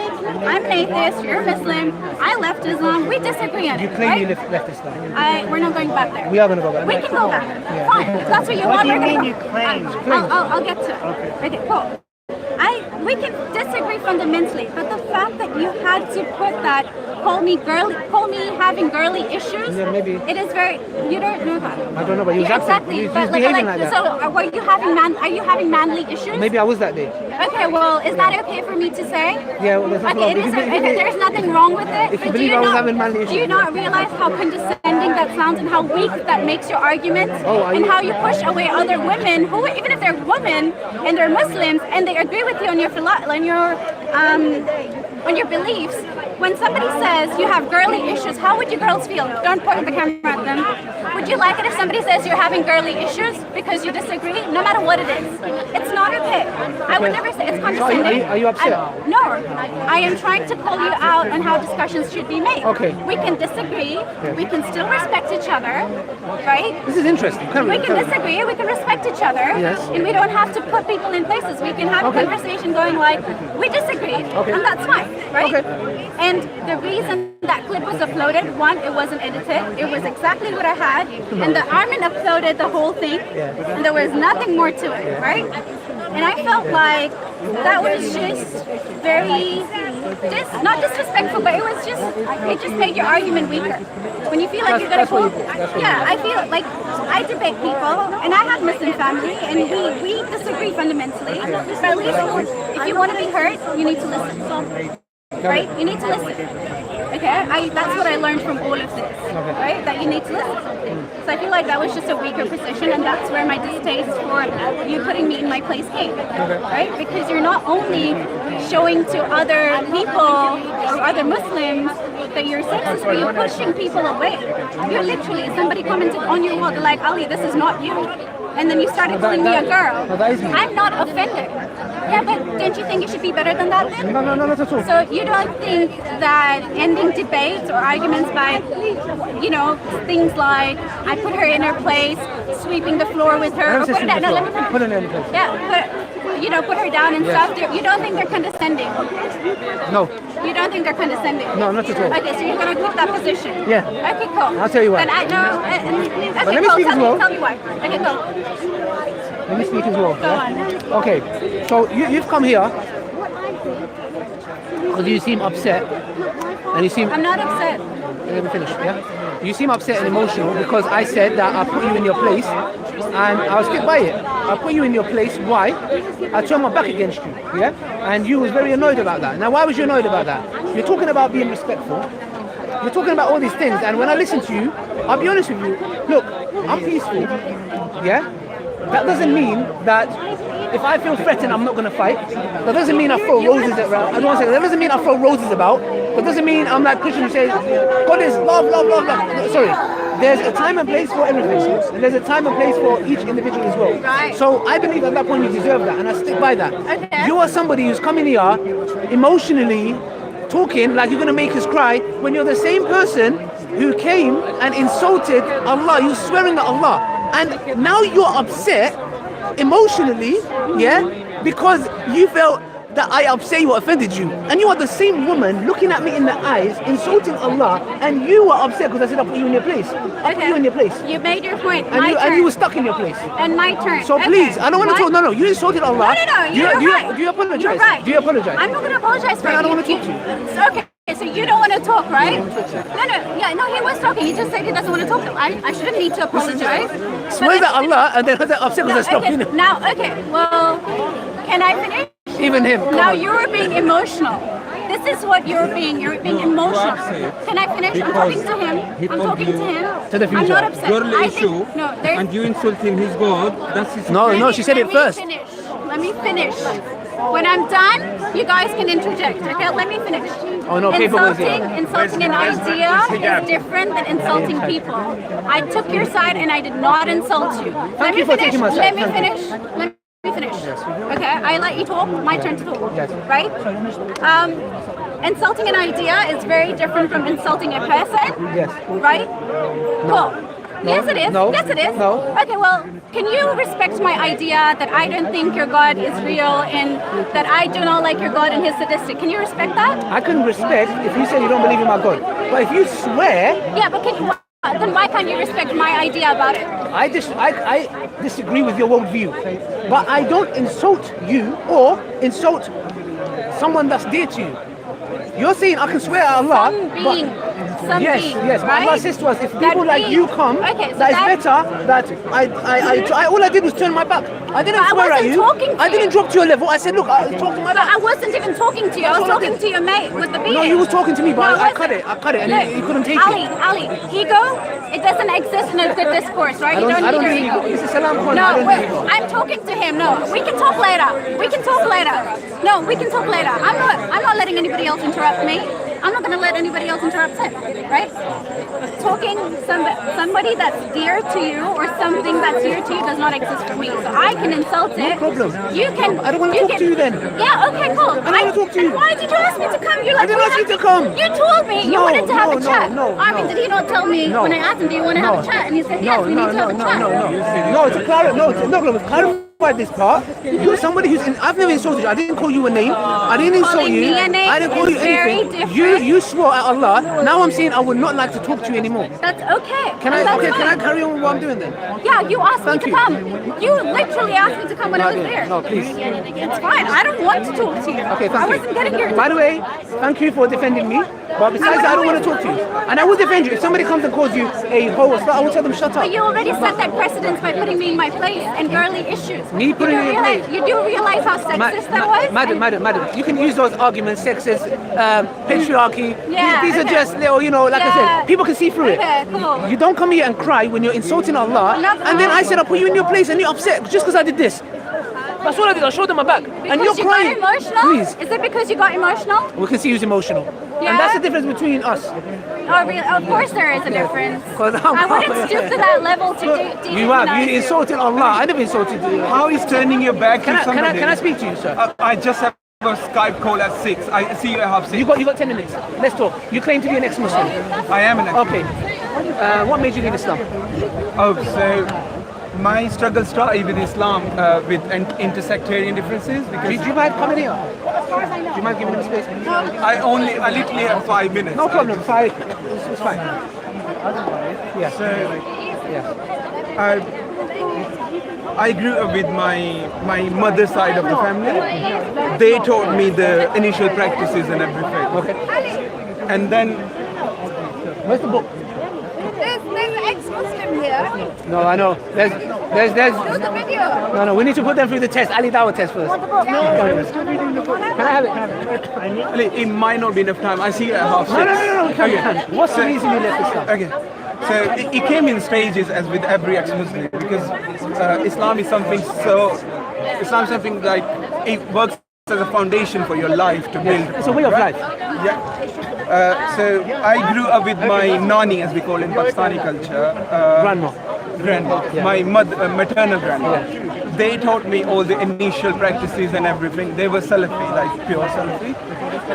I'm an atheist. You're a Muslim. I left Islam. We disagree on You it, claim right? you left this time. We're not going back there. We are going to go back. We can go back. Fine. If that's what you What want, do you we're mean gonna you go. claim? I'll get to it. Okay, cool. We can disagree fundamentally, but the fact that you had to put that, call me having girly issues. Yeah, maybe. It is very. You don't know that. I don't know, but he was Yeah, acting. exactly. He was But behaving like that. so, were you having Are you having manly issues? Maybe I was that day. Okay, well, is that okay for me to say? Yeah, well, there's nothing Okay, wrong. there's nothing wrong with it. If you but believe I was having manly do you issues. not realize how condescending that sounds and how weak that makes your argument? Oh, and how you push away other women who, even if they're women and they're Muslims and they agree with you on your beliefs. When somebody says you have girly issues, how would you girls feel? Don't point the camera at them. Would you like it if somebody says you're having girly issues because you disagree? No matter what it is. It's not okay. I would never say it's condescending. Are you upset? No. I am trying to call you out on how discussions should be made. Okay. We can disagree. We can still respect each other. Right? This is interesting. We can disagree, we can respect each other, Yes. and we don't have to put people in places. We can have a conversation going like, we disagree, and that's fine, right? And the reason that clip was uploaded, one, it wasn't edited, it was exactly what I had, and the Armin uploaded the whole thing, and there was nothing more to it, right? And I felt like that was just very, not disrespectful, but it just made your argument weaker. When you feel like you're gonna pull, yeah, I feel like I debate people, and I have Muslim family, and we disagree fundamentally. But at least if you want to be heard, you need to listen. Right? You need to listen. Okay? That's what I learned from all of this. Right? That you need to listen. So I feel like that was just a weaker position, and that's where my distaste for you putting me in my place came. Right? Because you're not only showing to other people or other Muslims that you're sexist, but you're pushing people away. You're literally, somebody commented on your wall, they're like, Ali, this is not you. and then you started calling me a girl. No, that is me. I'm not offended. Yeah, but don't you think you should be better than that then? No, not at all. So you don't think that ending debates or arguments by, you know, things like I put her in her place, sweeping the floor with her, or put her down. No, let me finish. Put her in her place. Yeah, put her down and stuff. You don't think they're condescending? No. You don't think they're condescending? No, not at all. Okay, so you're gonna keep that position? Yeah. Okay, cool. I'll tell you why. Then okay, But let me cool. speak as well. Tell me why. Okay, cool. Let me speak as well. Go on. Okay, so you've come here because you seem upset, and you seem. I'm not upset. Let me finish. Yeah. You seem upset and emotional because I said that I put you in your place, and I'll stick by it. I put you in your place. Why? I turned my back against you. Yeah. And you was very annoyed about that. Now, why was you annoyed about that? You're talking about being respectful. You're talking about all these things, and when I listen to you, I'll be honest with you. Look, I'm peaceful. Yeah. That doesn't mean that if I feel threatened, I'm not going to fight. That doesn't mean I throw roses around. I don't want to say that. That doesn't mean I throw roses about. That doesn't mean I'm like Christian who says, God is love, love, love, love. Sorry. There's a time and place for everything. And there's a time and place for each individual as well. Right. So I believe at that point you deserve that, and I stick by that. Okay. You are somebody who's coming here emotionally talking like you're going to make us cry when you're the same person who came and insulted Allah. You're swearing at Allah. And now you're upset emotionally, yeah, because you felt that I upset you or offended you. And you are the same woman looking at me in the eyes, insulting Allah, and you were upset because I said I put you in your place. I put you in your place. You made your point. And you were stuck in your place. And my turn. So please, I don't want to talk. No, you insulted Allah. No, you're right. Do you apologize? You're right. Do you apologize? I'm not going to apologize for it. I don't want to talk to you. Okay. So you don't want to talk, right? No, he was talking. He just said he doesn't want to talk. I shouldn't need to apologize. Swears at Allah and then has that upset because I stopped. Okay, now, well, can I finish? Even him. Now you're being emotional. This is what you're being emotional. Can I finish? I'm talking to him. I'm talking to him. To the future. I'm not upset. Your issue, and you insulting his God. That's his. No, she said it first. Let me finish. When I'm done, you guys can interject. Okay, let me finish. Oh no, people was here. Insulting an idea is different than insulting people. I took your side and I did not insult you. Let me finish. Let me finish. Let me finish. Okay, I let you talk. My turn to talk. Right? Insulting an idea is very different from insulting a person. Yes. Right? Cool. Yes, it is. No. Yes, it is. No. Okay, well, can you respect my idea that I don't think your God is real and that I do not like your God and he's sadistic? Can you respect that? I can respect if you say you don't believe in my God. But if you swear... Yeah, but then why can't you respect my idea about it? I disagree with your worldview. But I don't insult you or insult someone that's dear to you. You're saying I can swear at Allah. Yes. But Allah says to us, if people like you come, that is better. That all I did was turn my back. I didn't swear at you. I didn't drop to your level. I said, look, I talked to my back. I wasn't even talking to you. I was talking to your mate with the beard. No, you was talking to me, but I cut it, and you couldn't take it. Ali, ego, it doesn't exist in a good discourse, right? You don't need your ego. This is Salam Khan. No, I'm talking to him. No, we can talk later. We can talk later. No, we can talk later. I'm not letting anybody else interrupt me. I'm not going to let anybody else interrupt him, right? Talking somebody that's dear to you or something that's dear to you does not exist for me. So I can insult it. No problem. You can. I don't want to talk to you then. Yeah, okay, cool. I don't want to talk to you. Why did you ask me to come? I didn't ask you to come. You told me you wanted to have a chat. No. I mean, did he not tell me when I asked him, do you want to have a chat? And he said, yes, we need to have a chat. No, to clarify this part, you're somebody who's I've never insulted you. I didn't call you a name. I didn't insult you. I didn't call you anything. You swore at Allah. Now I'm saying I would not like to talk to you anymore. That's okay. Can I carry on with what I'm doing then? Yeah, you asked me to come. You literally asked me to come when I was there. No, please. It's fine. I don't want to talk to you. Okay, thank you. I wasn't getting your. By the way, thank you for defending me. But besides that, I don't want to talk to you. And I will defend you. If somebody comes and calls you a hoe or slut, I will tell them shut up. But you already set that precedence by putting me in my place and girly issues. Me putting you in place? You do realize how sexist that was? Madam, you can use those arguments, sexist, patriarchy. Yeah, these are just little, like I said, people can see through it. Cool. You don't come here and cry when you're insulting Allah. And then I said I'll put you in your place and you're upset just because I did this. That's what I did. I showed them my back. Because and you're crying. Got emotional? Please. Is it because you got emotional? We can see who's emotional. Yeah? And that's the difference between us. Oh, really? Of course there is a difference. I wouldn't stoop to that level to You have. You insulted Allah. I never insulted you. How is turning your back to somebody? Can I speak to you, sir? I just have a Skype call at 6. I see you at half 6. You got 10 minutes. Let's talk. You claim to be an ex-Muslim. I am an ex-Muslim. Okay. What made you leave Islam? Oh, so my struggle started with Islam with intersectarian differences. Because Do you mind coming here? Do you mind giving him space? I literally have 5 minutes. No problem. 5. It's fine. Yeah. So, I grew up with my mother's side of the family. They taught me the initial practices and everything. Okay. And then, where's the book? There's an ex-Muslim here. No, I know. There's. Where's the video? No, we need to put them through the test. Ali Dawah test first. Can I have it? it might not be enough time. I see you at half 6. No. Okay. What's the reason you left Islam? Okay. So it came in stages, as with every ex-Muslim, because Islam is something like it works as a foundation for your life to build. It's a way of life. Yeah. So I grew up with my nani, as we call it in Pakistani culture. Grandma. Yeah. My maternal grandma. They taught me all the initial practices and everything. They were Salafi, like pure Salafi.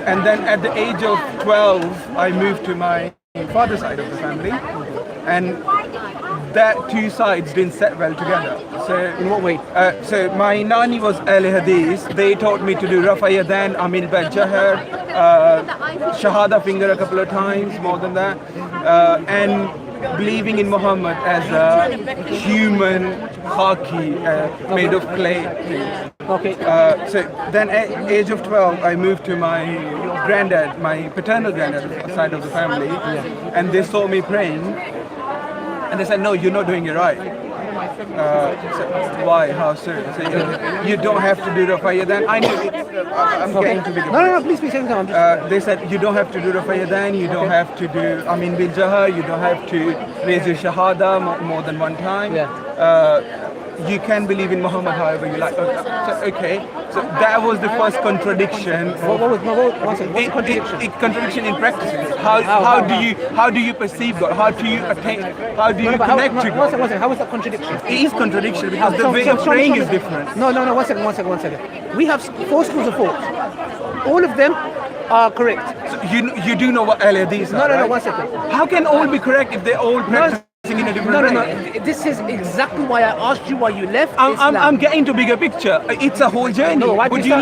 And then at the age of 12, I moved to my father's side of the family. And that two sides didn't set well together. So in what way? So my nani was Ahl Hadith. They taught me to do Rafa Yadan, Amil Bal Jahar, Shahada finger a couple of times, more than that, and believing in Muhammad as a human khaki made of clay. Okay. So then at age of 12, I moved to my granddad, my paternal granddad side of the family, and they saw me praying, and they said, no, you're not doing it right. So why? How so? So you don't have to do Rafa Yadan. I knew it. I'm getting too big. No, please. They said you don't have to do Rafa Yadan, you don't have to do Amin Bil Jahar, you don't have to raise your Shahada more than one time. You can believe in Muhammad however you like. So that was the first contradiction. What's the contradiction? Contradiction in practices. How do you perceive God? How do you attain? How do you connect to God? How was that contradiction? It is contradiction because the way of praying is different. No. One second. We have 4 schools of thought. All of them are correct. So you do know what Ahl Hadith are, No, right? 1 second. How can all be correct if they all practice in a different way? This is exactly why I asked you why you left Islam. I'm getting to bigger picture. It's a whole journey. No, would you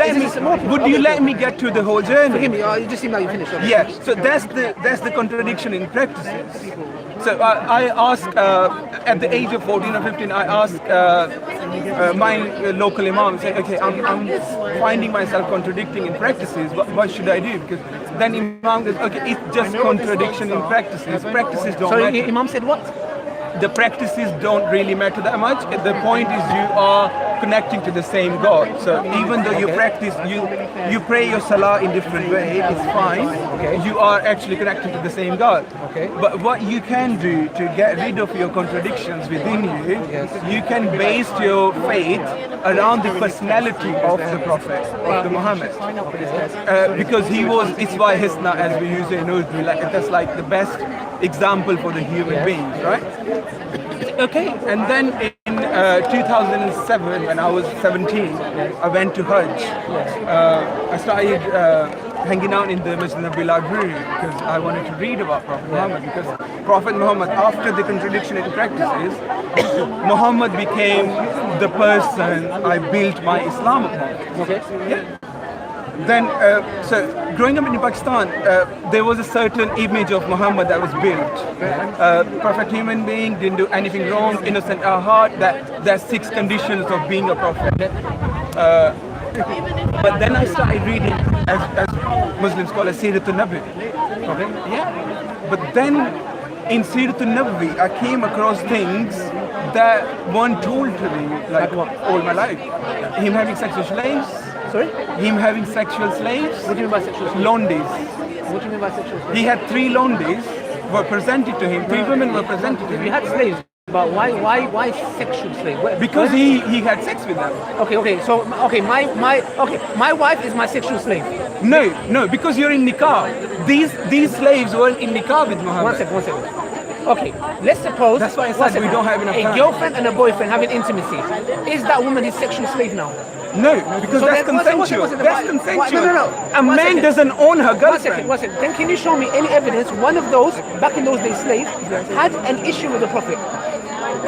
let me get to the whole journey? Forgive me. You just seem like you finished. Okay. Yeah. So that's the contradiction in practices. So I asked at the age of 14 or 15. I asked my local imam, saying, "Okay, I'm finding myself contradicting in practices. What should I do?" Because then imam goes, "Okay, it's just contradiction in practices. Practices don't matter." So imam said what? The practices don't really matter that much. The point is you are connecting to the same God. So even though you practice, you pray your Salah in different way, it's fine. You are actually connecting to the same God. But what you can do to get rid of your contradictions within you, you can base your faith around the personality of the Prophet, of the Muhammad. Because he was Iswa Hisna, as we use in Urdu, that's like the best example for the human beings, right? Okay, and then in 2007, when I was 17, I went to Hyde. I started hanging out in the Masjid Nabi library because I wanted to read about Prophet Muhammad. Because Prophet Muhammad, after the contradiction in practices, Muhammad became the person I built my Islam upon. Then, so growing up in Pakistan, there was a certain image of Muhammad that was built. Perfect human being, didn't do anything wrong, innocent at heart. That's 6 conditions of being a prophet. But then I started reading, as Muslims call it, Siratul Nabi. But then in Siratul Nabi, I came across things that weren't told to me like all my life. Him having sexual slaves. Sorry? Him having sexual slaves. What do you mean by sexual slaves? Londis. What do you mean by sexual slaves? He had 3 Londis were presented to him. 3 women were presented to him. You had slaves, but why sexual slaves? Because he had sex with them. My wife is my sexual slave. No, because you're in nikah. these slaves weren't in niqab with Muhammad. One second. Okay, let's suppose That's why I said we don't have enough a time. girlfriend and a boyfriend having intimacy. Is that woman his sexual slave now? No, because So that's then- consensual. one second. That's consensual. No. A One man second. doesn't own her girlfriend. One second. Then can you show me any evidence one of those, back in those days, slaves, had an issue with the Prophet?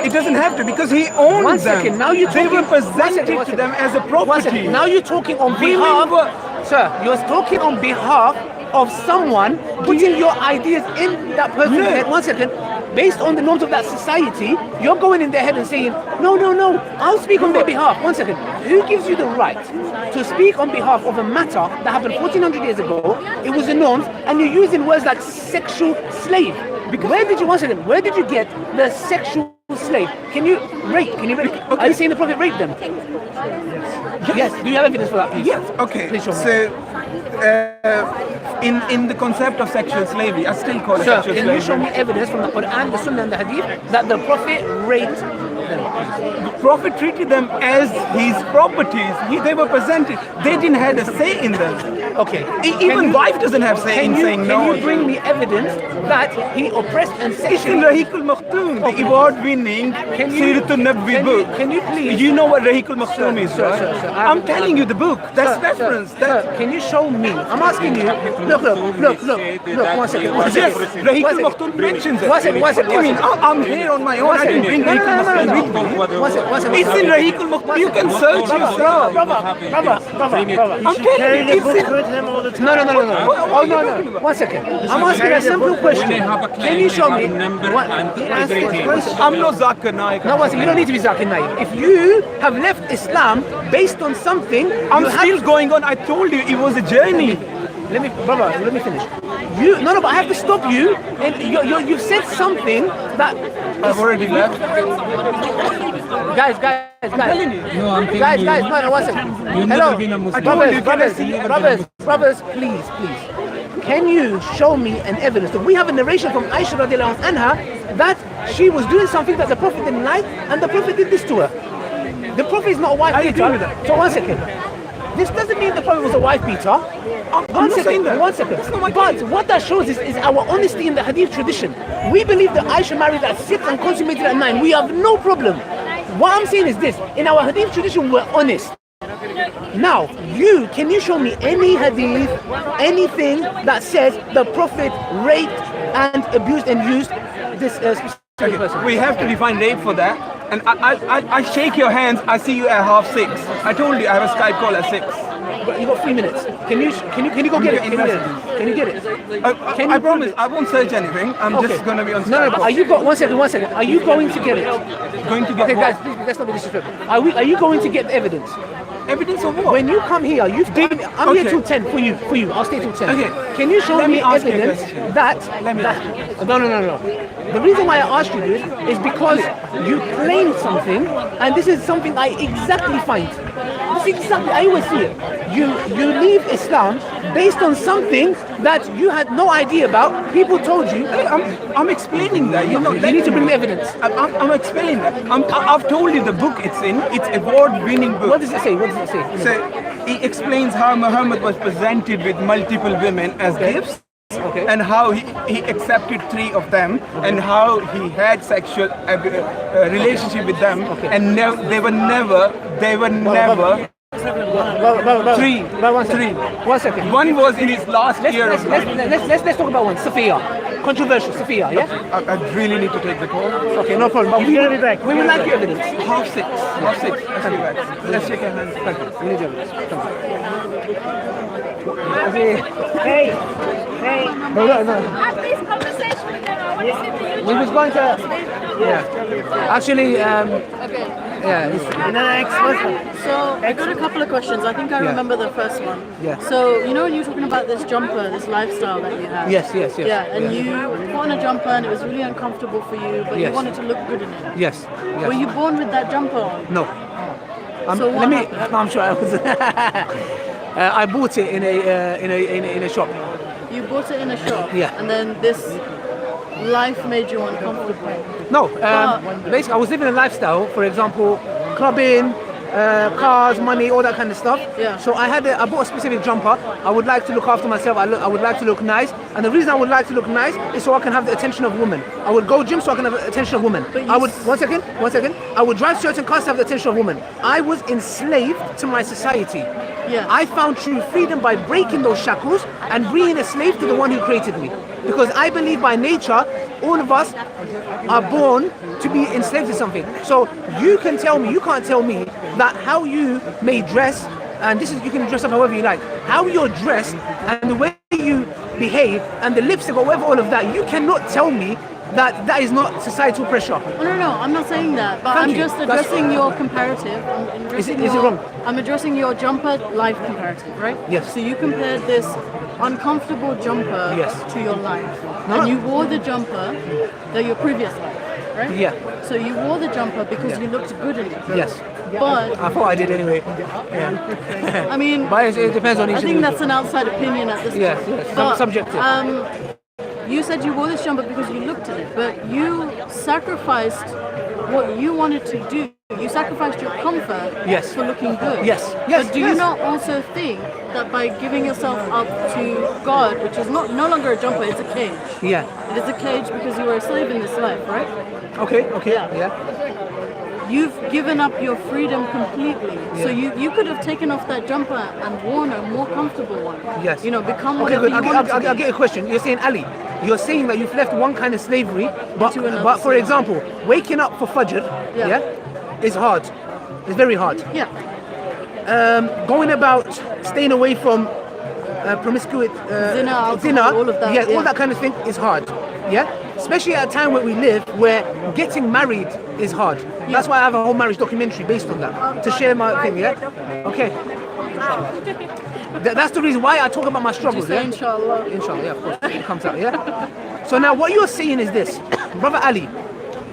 It doesn't have to because he owns One them. second. Now you're They talking. were presented one to second. them as a One property. second. Now you're talking on Women behalf, were- sir. You're talking on behalf of someone putting your ideas in that person's No. head. One second. Based on the norms of that society, you're going in their head and saying, no, I'll speak on their behalf. One second. Who gives you the right to speak on behalf of a matter that happened 1400 years ago? It was the norms, and you're using words like sexual slave. Where did you get the sexual slave? Can you rape? Okay. Are you saying the Prophet raped them? Yes. Do you have evidence for that, please? Yes. Okay. Please show me. So, in the concept of sexual slavery, I still call it Sir, sexual can slavery. you show me evidence from the Quran, the Sunnah, and the Hadith that the Prophet raped them? The Prophet treated them as his properties. They were presented. They didn't have a say in them. Okay. Even wife doesn't have say in saying no. Can you bring me evidence that he oppressed and It's in sexually... Rahiq al-Makhtoom, the award-winning Sirat al-Nabi book. Can you please... You know what Rahiq al-Makhtoom is, Sir, right? sir, I'm telling you the book. That's Sir, reference. Sir, can you show me? I'm asking you. Look. One second. Yes, Rahiq al-Makhtoom mentions it. One second. What do you mean? I'm here on my own. I didn't bring Rahiq al-Makhtoom with me. One second. It's in Rahiq al-Makhtoom. You can search yourself. Brother. I'm telling you, it's in... No. Oh, no. One second. I'm asking a simple question. Can you show me? I'm not Zakir Naik. No, one second. You don't need to be Zakir Naik. If you have left Islam based on something, I'm still going on. I told you it was a journey. Let me finish. But I have to stop you. And you've said something that I've already left. Guys. No, I'm telling Guys, you. no, one second. You've Hello, never been a Muslim. brothers, please. Can you show me an evidence that we have a narration from Aisha radiallahu anha that she was doing something that the Prophet didn't like, and the Prophet did this to her? The Prophet is not a wife beater. So one second. This doesn't mean the Prophet was a wife beater. One second. But what that shows is our honesty in the Hadith tradition. We believe that Aisha married at 6 and consummated at 9. We have no problem. What I'm saying is this: in our Hadith tradition, we're honest. Now, can you show me any Hadith, anything that says the Prophet raped and abused and used this specific person? We have to define rape for that. And I shake your hands. I see you at 6:30. I told you I have a Skype call at 6. But you got 3 minutes. Can you go get it? Can you get it? I promise I won't search anything. I'm just going to be on Skype. No, but are you one second. Are you going to get it? Going to get okay, what? guys, please, let's not be disrespectful. Are you going to get evidence? Evidence of what? When you come here, I'm here till 10 for you. I'll stay till 10. Okay. Can you show me ask you a evidence question. that... No. The reason why I asked you this is because you claimed something, and this is something I exactly find. I always see it. You leave Islam based on something that you had no idea about. People told you. I'm explaining that. You need to bring the evidence. I'm explaining that. I've told you the book it's in. It's award-winning book. What does it say? So he explains how Muhammad was presented with multiple women as gifts. Okay. And how he accepted 3 of them, and how he had sexual relationship with them, and they were never. Three. 1 second. One was in his last year. Let's talk about one. Sophia. Controversial. Sophia, yeah? I really need to take the call. Okay, no problem. But we will like your evidence. 6:30. Let's be back. Let's shake your hands. Thank you. We need your evidence. Hey. No. Have this conversation with them. I want to see the YouTube. We was going to... Yeah. Actually, So I got a couple of questions. I think I remember the first one. Yeah. So you know when you were talking about this jumper, this lifestyle that you have. Yes. Yeah, and you put on a jumper and it was really uncomfortable for you, but you wanted to look good in it. Yes. Were you born with that jumper on? No. So what I'm sure I was... I bought it in a shop. You bought it in a shop? Yeah. And then this life made you uncomfortable? No, basically I was living a lifestyle, for example, clubbing, cars, money, all that kind of stuff. Yeah. So I bought a specific jumper. I would like to look after myself. I would like to look nice, and the reason I would like to look nice is so I can have the attention of women. I would go gym so I can have the attention of women. I would one second. I would drive certain cars to have the attention of women. I was enslaved to my society. Yeah. I found true freedom by breaking those shackles and being a slave to the one who created me. Because I believe by nature, all of us are born to be enslaved to something. So you can't tell me that how you may dress, and you can dress up however you like, how you're dressed and the way you behave and the lipstick or whatever, all of that, you cannot tell me that is not societal pressure. No, I'm not saying that, but I'm just addressing your comparative. Is it wrong? I'm addressing your jumper life comparative, right? Yes. So you compared this uncomfortable jumper to your life. And you wore the jumper your previous life, right? Yeah. So you wore the jumper because you looked good in it. Yes. But I thought I did anyway. Yeah. I mean, but it depends on each I think individual. that's an outside opinion at this Yes, point. yes. But, Subjective. You said you wore this jumper because you looked at it, but you sacrificed what you wanted to do. You sacrificed your comfort for looking good. Yes. But do you not also think that by giving yourself up to God, which is no longer a jumper, it's a cage. Yeah. It is a cage because you were a slave in this life, right? Okay. Yeah. You've given up your freedom completely. So you could have taken off that jumper and worn a more comfortable one. Yes. Become okay, whatever good. you want to I'll be. get a question. You're saying, Ali, you're saying that you've left one kind of slavery, but for example, waking up for Fajr, is hard. It's very hard. Yeah. Going about staying away from promiscuity, Zina, alcohol, all of that. all that kind of thing is hard. Yeah. Especially at a time where we live, where getting married is hard. That's why I have a whole marriage documentary based on that, to share my thing. Yeah. Okay. That's the reason why I talk about my struggles. Did you say inshallah? Inshallah, yeah, of course. It comes out, yeah. So now what you're saying is this, Brother Ali,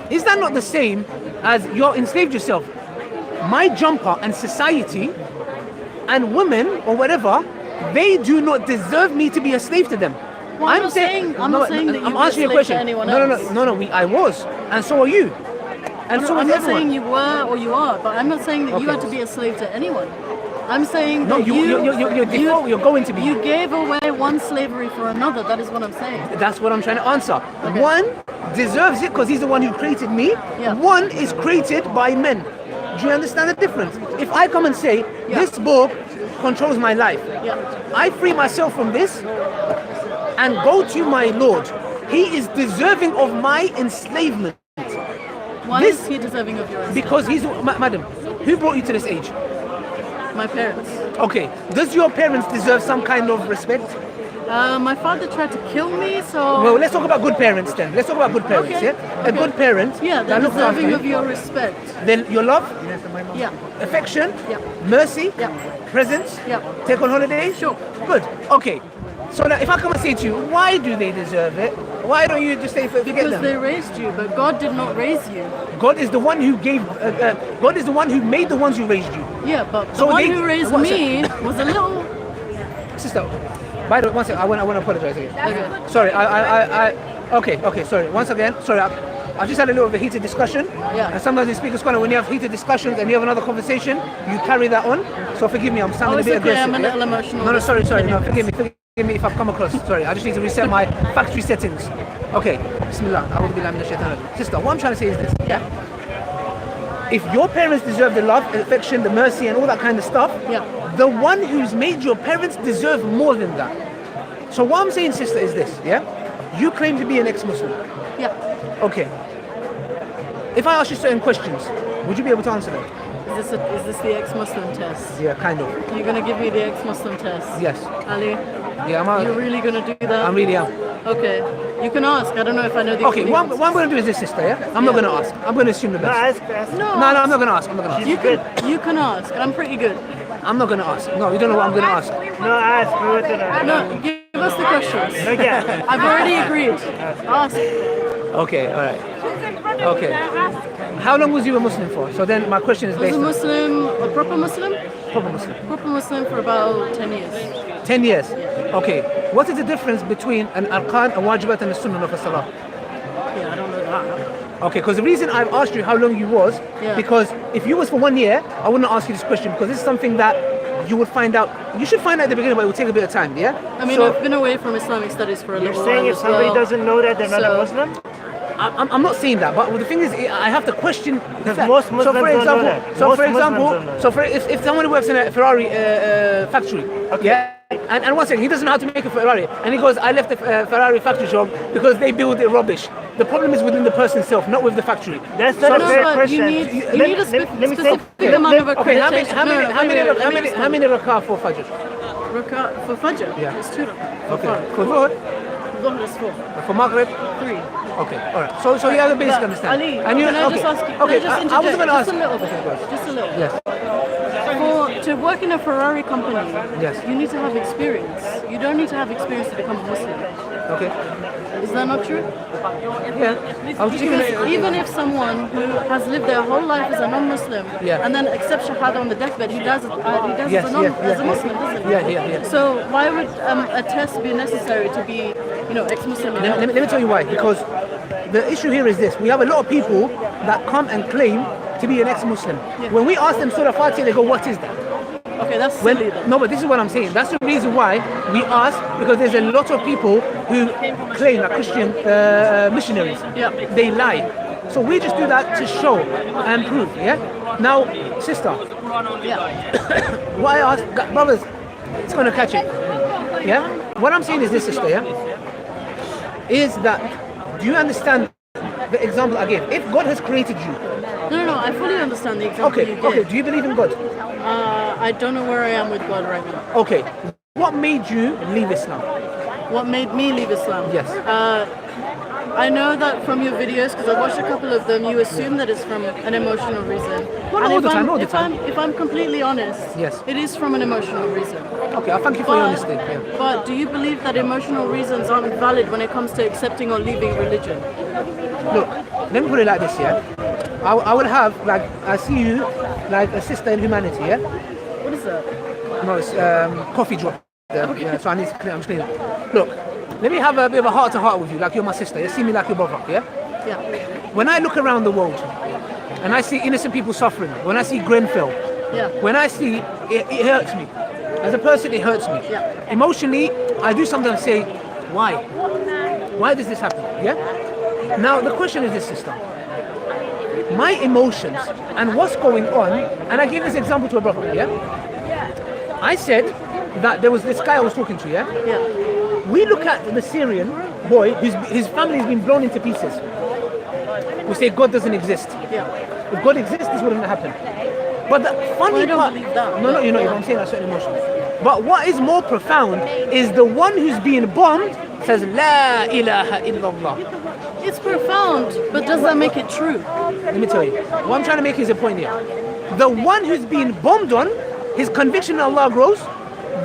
is that not the same as you're enslaved yourself? My jumper and society and women or whatever, they do not deserve me to be a slave to them. Well, I'm not saying that I'm you answering your were a slave question. to anyone else. No, I was, and so are you. And so I'm is not everyone. saying you were or you are, but I'm not saying that you Okay. had to be a slave to anyone. I'm saying No, that you're going to be. You gave away one slavery for another. That is what I'm saying. That's what I'm trying to answer. One deserves it because he's the one who created me. One is created by men. Do you understand the difference? If I come and say, this book controls my life, I free myself from this and go to my Lord. He is deserving of my enslavement. Why is he deserving of your enslavement? Because he's, madam, who brought you to this age? My parents. Okay, does your parents deserve some kind of respect? My father tried to kill me, so... Well, let's talk about good parents then. Let's talk about good parents, Okay. yeah? A good parent... Yeah, they're that looks after deserving you. of your respect. Then your love, Yeah. affection, mercy, presents, take on holiday. Sure. Good. Okay. So now, if I come and say to you, why do they deserve it? Why don't you just say forget Because them? they raised you, but God did not raise you. God is the one who gave. God is the one who made the ones who raised you. Yeah, but the So one they- who raised one me second. was a little... Sister, by the way, one second. I want to apologize again. Okay. Sorry. Okay. Sorry. Once again. Sorry. I just had a little bit of a heated discussion. Yeah. And sometimes in Speaker's Corner, when you have heated discussions and you have another conversation, you carry that on. So forgive me. I'm sounding a it's bit okay, aggressive. I'm a yeah? little emotional. No, sorry. No, forgive me if I've come across. Sorry, I just need to reset my factory settings. Okay, Bismillah. Sister, what I'm trying to say is this. Yeah. If your parents deserve the love, affection, the mercy, and all that kind of stuff, the one who's made your parents deserve more than that. So what I'm saying, sister, is this. Yeah, you claim to be an ex-Muslim. Yeah. Okay. If I ask you certain questions, would you be able to answer them? Is this the ex-Muslim test? Yeah, kind of. You're gonna give me the ex-Muslim test? Yes. Ali? Yeah, You're really gonna do that? I really am. Okay. You can ask. I don't know if I know the Okay, what I'm going to do is this, sister, yeah? I'm not going to ask. I'm going to assume the best. No, No, I'm not going to ask. I'm not going to ask. You can ask. I'm pretty good. I'm not going to ask. No, you don't know what I'm going to ask. No, ask. We want to know. No, give us the questions. Okay. I've already agreed. Ask. Okay, all right. Okay. How long was you a Muslim for? So then my question is I was based a on... Muslim, a proper Muslim? Proper Muslim. Proper Muslim for about 10 years. 10 years. Okay. What is the difference between an arkan, a wajibat, and a sunnah of a salah? Yeah, I don't know that. Okay, because the reason I've asked you how long you was, because if you was for 1 year, I wouldn't ask you this question because this is something that you would find out. You should find out at the beginning, but it will take a bit of time. Yeah. I mean, I've been away from Islamic studies for a little while. You're saying if somebody doesn't know that, they're not a Muslim? I'm not saying that, but the thing is, I have to question. Because most Muslims don't know that. So for if someone works in a Ferrari factory, and one second, he doesn't know how to make a Ferrari, and he goes, I left the Ferrari factory shop because they build it rubbish. The problem is within the person itself, not with the factory. That's not a fair question. You need a specific amount of accreditation. How many rakah for Fajr? Rakah for Fajr? Yeah. It's 2 rakah. Okay. For Dhuhr? Dhuhr is 4. For Maghrib? 3. Okay, all right. So you have a basic understanding. Ali, and you, can I just ask you? Okay, can I just I was going to ask. Just a little bit. Just a little. Yes. To work in a Ferrari company, yes, you need to have experience. You don't need to have experience to become a Muslim. Okay. Is that not true? Yeah. Because even if someone who has lived their whole life as a non-Muslim and then accepts Shahada on the deathbed, he does it as a Muslim, doesn't he? Yeah. So why would a test be necessary to be, ex-Muslim? Let me tell you why. Because the issue here is this: we have a lot of people that come and claim to be an ex-Muslim. When we ask them Surah Fatiha, they go, "What is that?" Okay, that's silly then. No, but this is what I'm saying. That's the reason why we ask, because there's a lot of people who claim like Christian missionaries. Yeah. They lie. So we just do that to show and prove. Yeah. Now, sister. Yeah. What I ask, brothers, it's gonna catch it. Yeah. What I'm saying is this, sister. Yeah. Is that, do you understand the example I gave? If God has created you. No, I fully understand the example you gave. Okay, do you believe in God? I don't know where I am with God right now. Okay, what made you leave Islam? What made me leave Islam? Yes. I know that from your videos, because I watched a couple of them, you assume that it's from an emotional reason. Not all the time. If I'm completely honest, yes, it is from an emotional reason. Okay, I thank you for your honesty. Yeah. But do you believe that emotional reasons aren't valid when it comes to accepting or leaving religion? Look, let me put it like this, yeah? I will have, like, I see you like a sister in humanity, yeah? What is that? No, it's coffee drop. Okay. Yeah, so I need to clean. I'm just cleaning. Look, let me have a bit of a heart-to-heart with you, like you're my sister. You see me like your brother, yeah? Yeah. When I look around the world and I see innocent people suffering, when I see Grenfell, when I see it hurts me. As a person, it hurts me. Yeah. Emotionally, I do sometimes say, why? Why does this happen? Yeah? Now, the question is this, sister. My emotions and what's going on, and I gave this example to a brother, yeah? I said that there was this guy I was talking to, yeah? We look at the Syrian boy, his family has been blown into pieces. We say God doesn't exist. If God exists, this wouldn't happen. But the funny part, no, you know, I'm saying that's certain emotions. But what is more profound is the one who's being bombed says, La ilaha illallah. It's profound, but does that make it true? Let me tell you. What I'm trying to make is a point here. The one who's being bombed on, his conviction in Allah grows.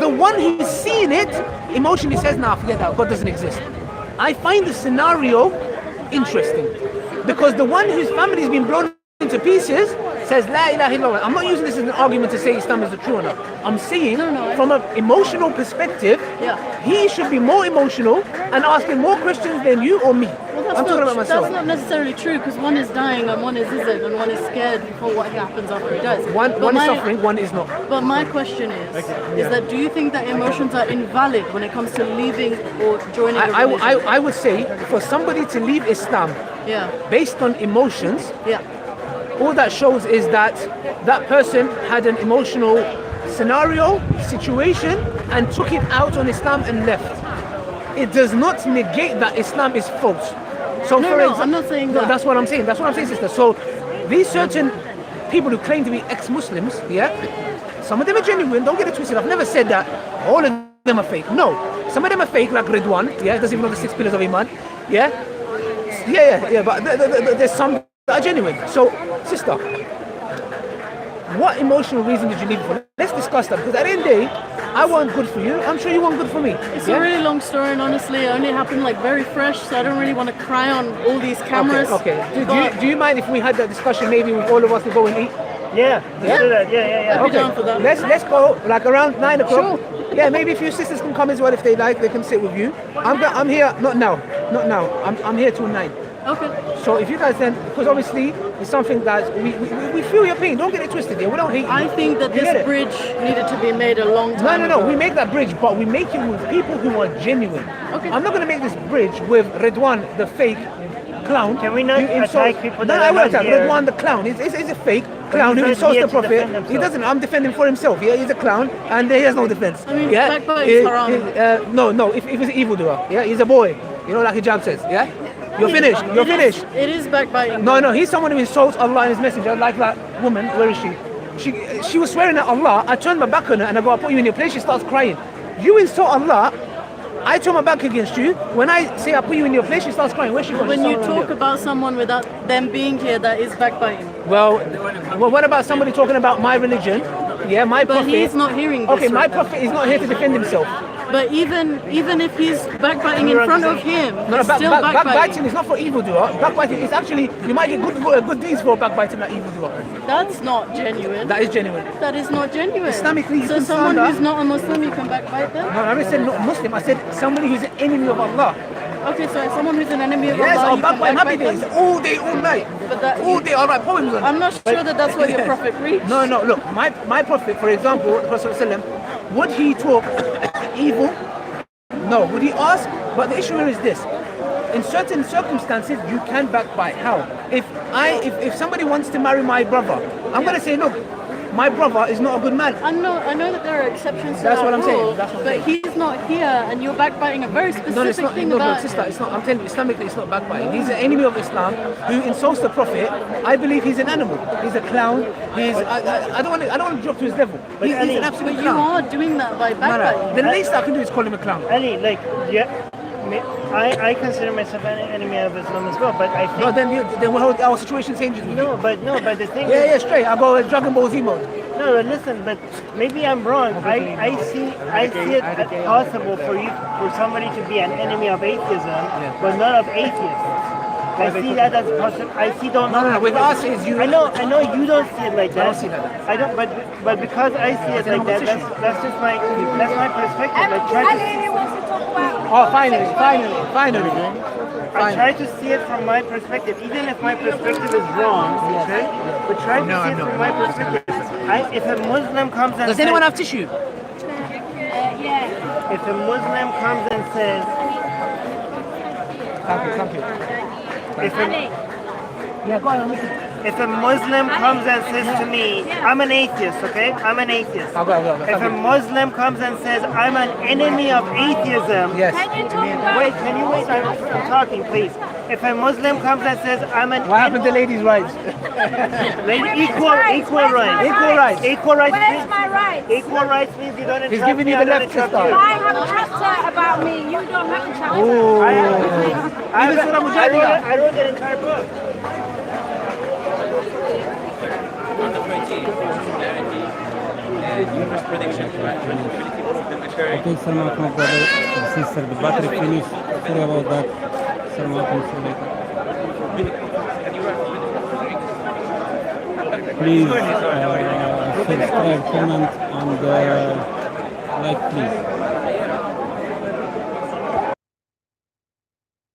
The one who's seeing it, emotionally says, nah, forget that, God doesn't exist. I find the scenario interesting. Because the one whose family has been blown into pieces says, La ilaha illallah. I'm not using this as an argument to say Islam is the true or not. I'm saying, from an emotional perspective, he should be more emotional and asking more questions than you or me. Well, I'm talking about myself. That's not necessarily true, because one is dying and one isn't, and one is scared for what happens after he dies. One is suffering, one is not. But my question is that do you think that emotions are invalid when it comes to leaving or joining a religion? I would say, for somebody to leave Islam based on emotions, all that shows is that that person had an emotional scenario, situation, and took it out on Islam and left. It does not negate that Islam is false. So for example, I'm not saying that. That's what I'm saying. That's what I'm saying, sister. So these certain people who claim to be ex-Muslims, some of them are genuine. Don't get it twisted. I've never said that all of them are fake. No, some of them are fake, like Ridwan. Doesn't even know the 6 pillars of Iman. But there's some that are genuine. So, sister, what emotional reason did you leave for? Let's discuss that, because at the end of the day, I want good for you. I'm sure you want good for me. It's a really long story, and honestly, it only happened like very fresh, so I don't really want to cry on all these cameras. Okay. Do you mind if we had that discussion maybe with all of us to go and eat? Let's do that. I'd be down for that. Let's go like around 9 o'clock. Sure. Yeah, maybe a few sisters can come as well if they like. They can sit with you. I'm here. Not now. I'm here till 9. Okay. So if you guys then, because obviously it's something that we feel your pain. Don't get it twisted here. We don't hate you. I think that You get this it? bridge needed to be made a long time No. ago. We make that bridge, but we make it with people who are genuine. Okay. I'm not going to make this bridge with Redwan, the fake clown. Can we not You insult- attack people No, that I are will not attack here? Redwan, the clown. He's a fake clown who he's not insults here the to prophet. defend He himself. doesn't. I'm defending for himself. Yeah, he's a clown, and he has no defense. I mean, yeah. backbite is haram. No. If he's an evildoer, yeah, he's a boy. You know, like Hijab says. Yeah. You're finished. You're finished. It is backbiting. No, he's someone who insults Allah and His Messenger, like that woman. Where is she? She was swearing at Allah. I turned my back on her and I go, I'll put you in your place. She starts crying. You insult Allah. I turn my back against you. When I say I put you in your place, she starts crying. Where's she going? When you talk about someone without them being here, that is backbiting. Well, what about somebody talking about my religion? Yeah, my But prophet. he's not hearing this Okay, my right now. prophet is not here to defend himself. But even if he's backbiting in front of him, No, it's still backbiting. backbiting is not for evildoer. Backbiting is actually, you might get good deeds for backbiting that evildoer. That's not genuine. That is genuine. That is not genuine. Islamically, you so can someone slander. who's not a Muslim, you can backbite them? No, I never said not Muslim. I said somebody who's an enemy of Allah. Okay, so someone who's an enemy of Yes, Allah, I'll you can backbite happy backbite days them? all day, all night. But that, All day, I'll write poems on it. I'm not sure that that's what your prophet preached. No, look, my prophet, for example, the Prophet ﷺ, would he talk evil? No. Would he ask? But the issue here is this. In certain circumstances, you can backbite. How? If somebody wants to marry my brother, I'm going to say, look, my brother is not a good man. I know that there are exceptions to That's that what I'm saying. rule, That's what I'm but he's not here, and you're backbiting a very specific No, it's not. thing No, about sister, him. it's not. I'm telling you, Islamically, it's not backbiting. He's an enemy of Islam who insults the Prophet. I believe he's an animal. He's a clown. I don't want to drop to his level. He's an absolute But you clown. are doing that by No. backbiting. The least I can do is call him a clown. Ali, like, yeah, I consider myself an enemy of Islam as well, but I think... No, then our situation changes. No, but the thing Yeah, is... straight. I go Dragon Ball Z mode. No, listen, but maybe I'm wrong. I see it possible for somebody to be an enemy of atheism, but not of atheists. I see that as possible. I see don't. No. With us is you. I know you don't see it like that. I don't see that. I don't. But because I see it like that, that's just my perspective. Like try to see. Oh, finally. I try to see it from my perspective, even if my perspective is wrong. Okay, but try to see it from my perspective. If a Muslim comes and Does anyone have tissue? If a Muslim comes and says, Thank you. If a Muslim comes and says to me, I'm an atheist, okay? I'm an atheist. If a Muslim comes and says, I'm an enemy of atheism. Yes. Wait, can you wait? I'm talking, please. If a Muslim comes and says, I'm an... What happened to ladies' rights? Equal rights. Equal rights. Equal rights. Where's my rights? Equal rights means you don't interrupt He's giving you me, the I don't left interrupt sister. you. I have a chapter about me. You don't have a chapter. I wrote an entire book. Numerous predictions, right? Okay, Salam alaikum, brother and sister. The battery finished. Sorry about that. Salam alaikum, see you later. Please subscribe, comment, and like, please.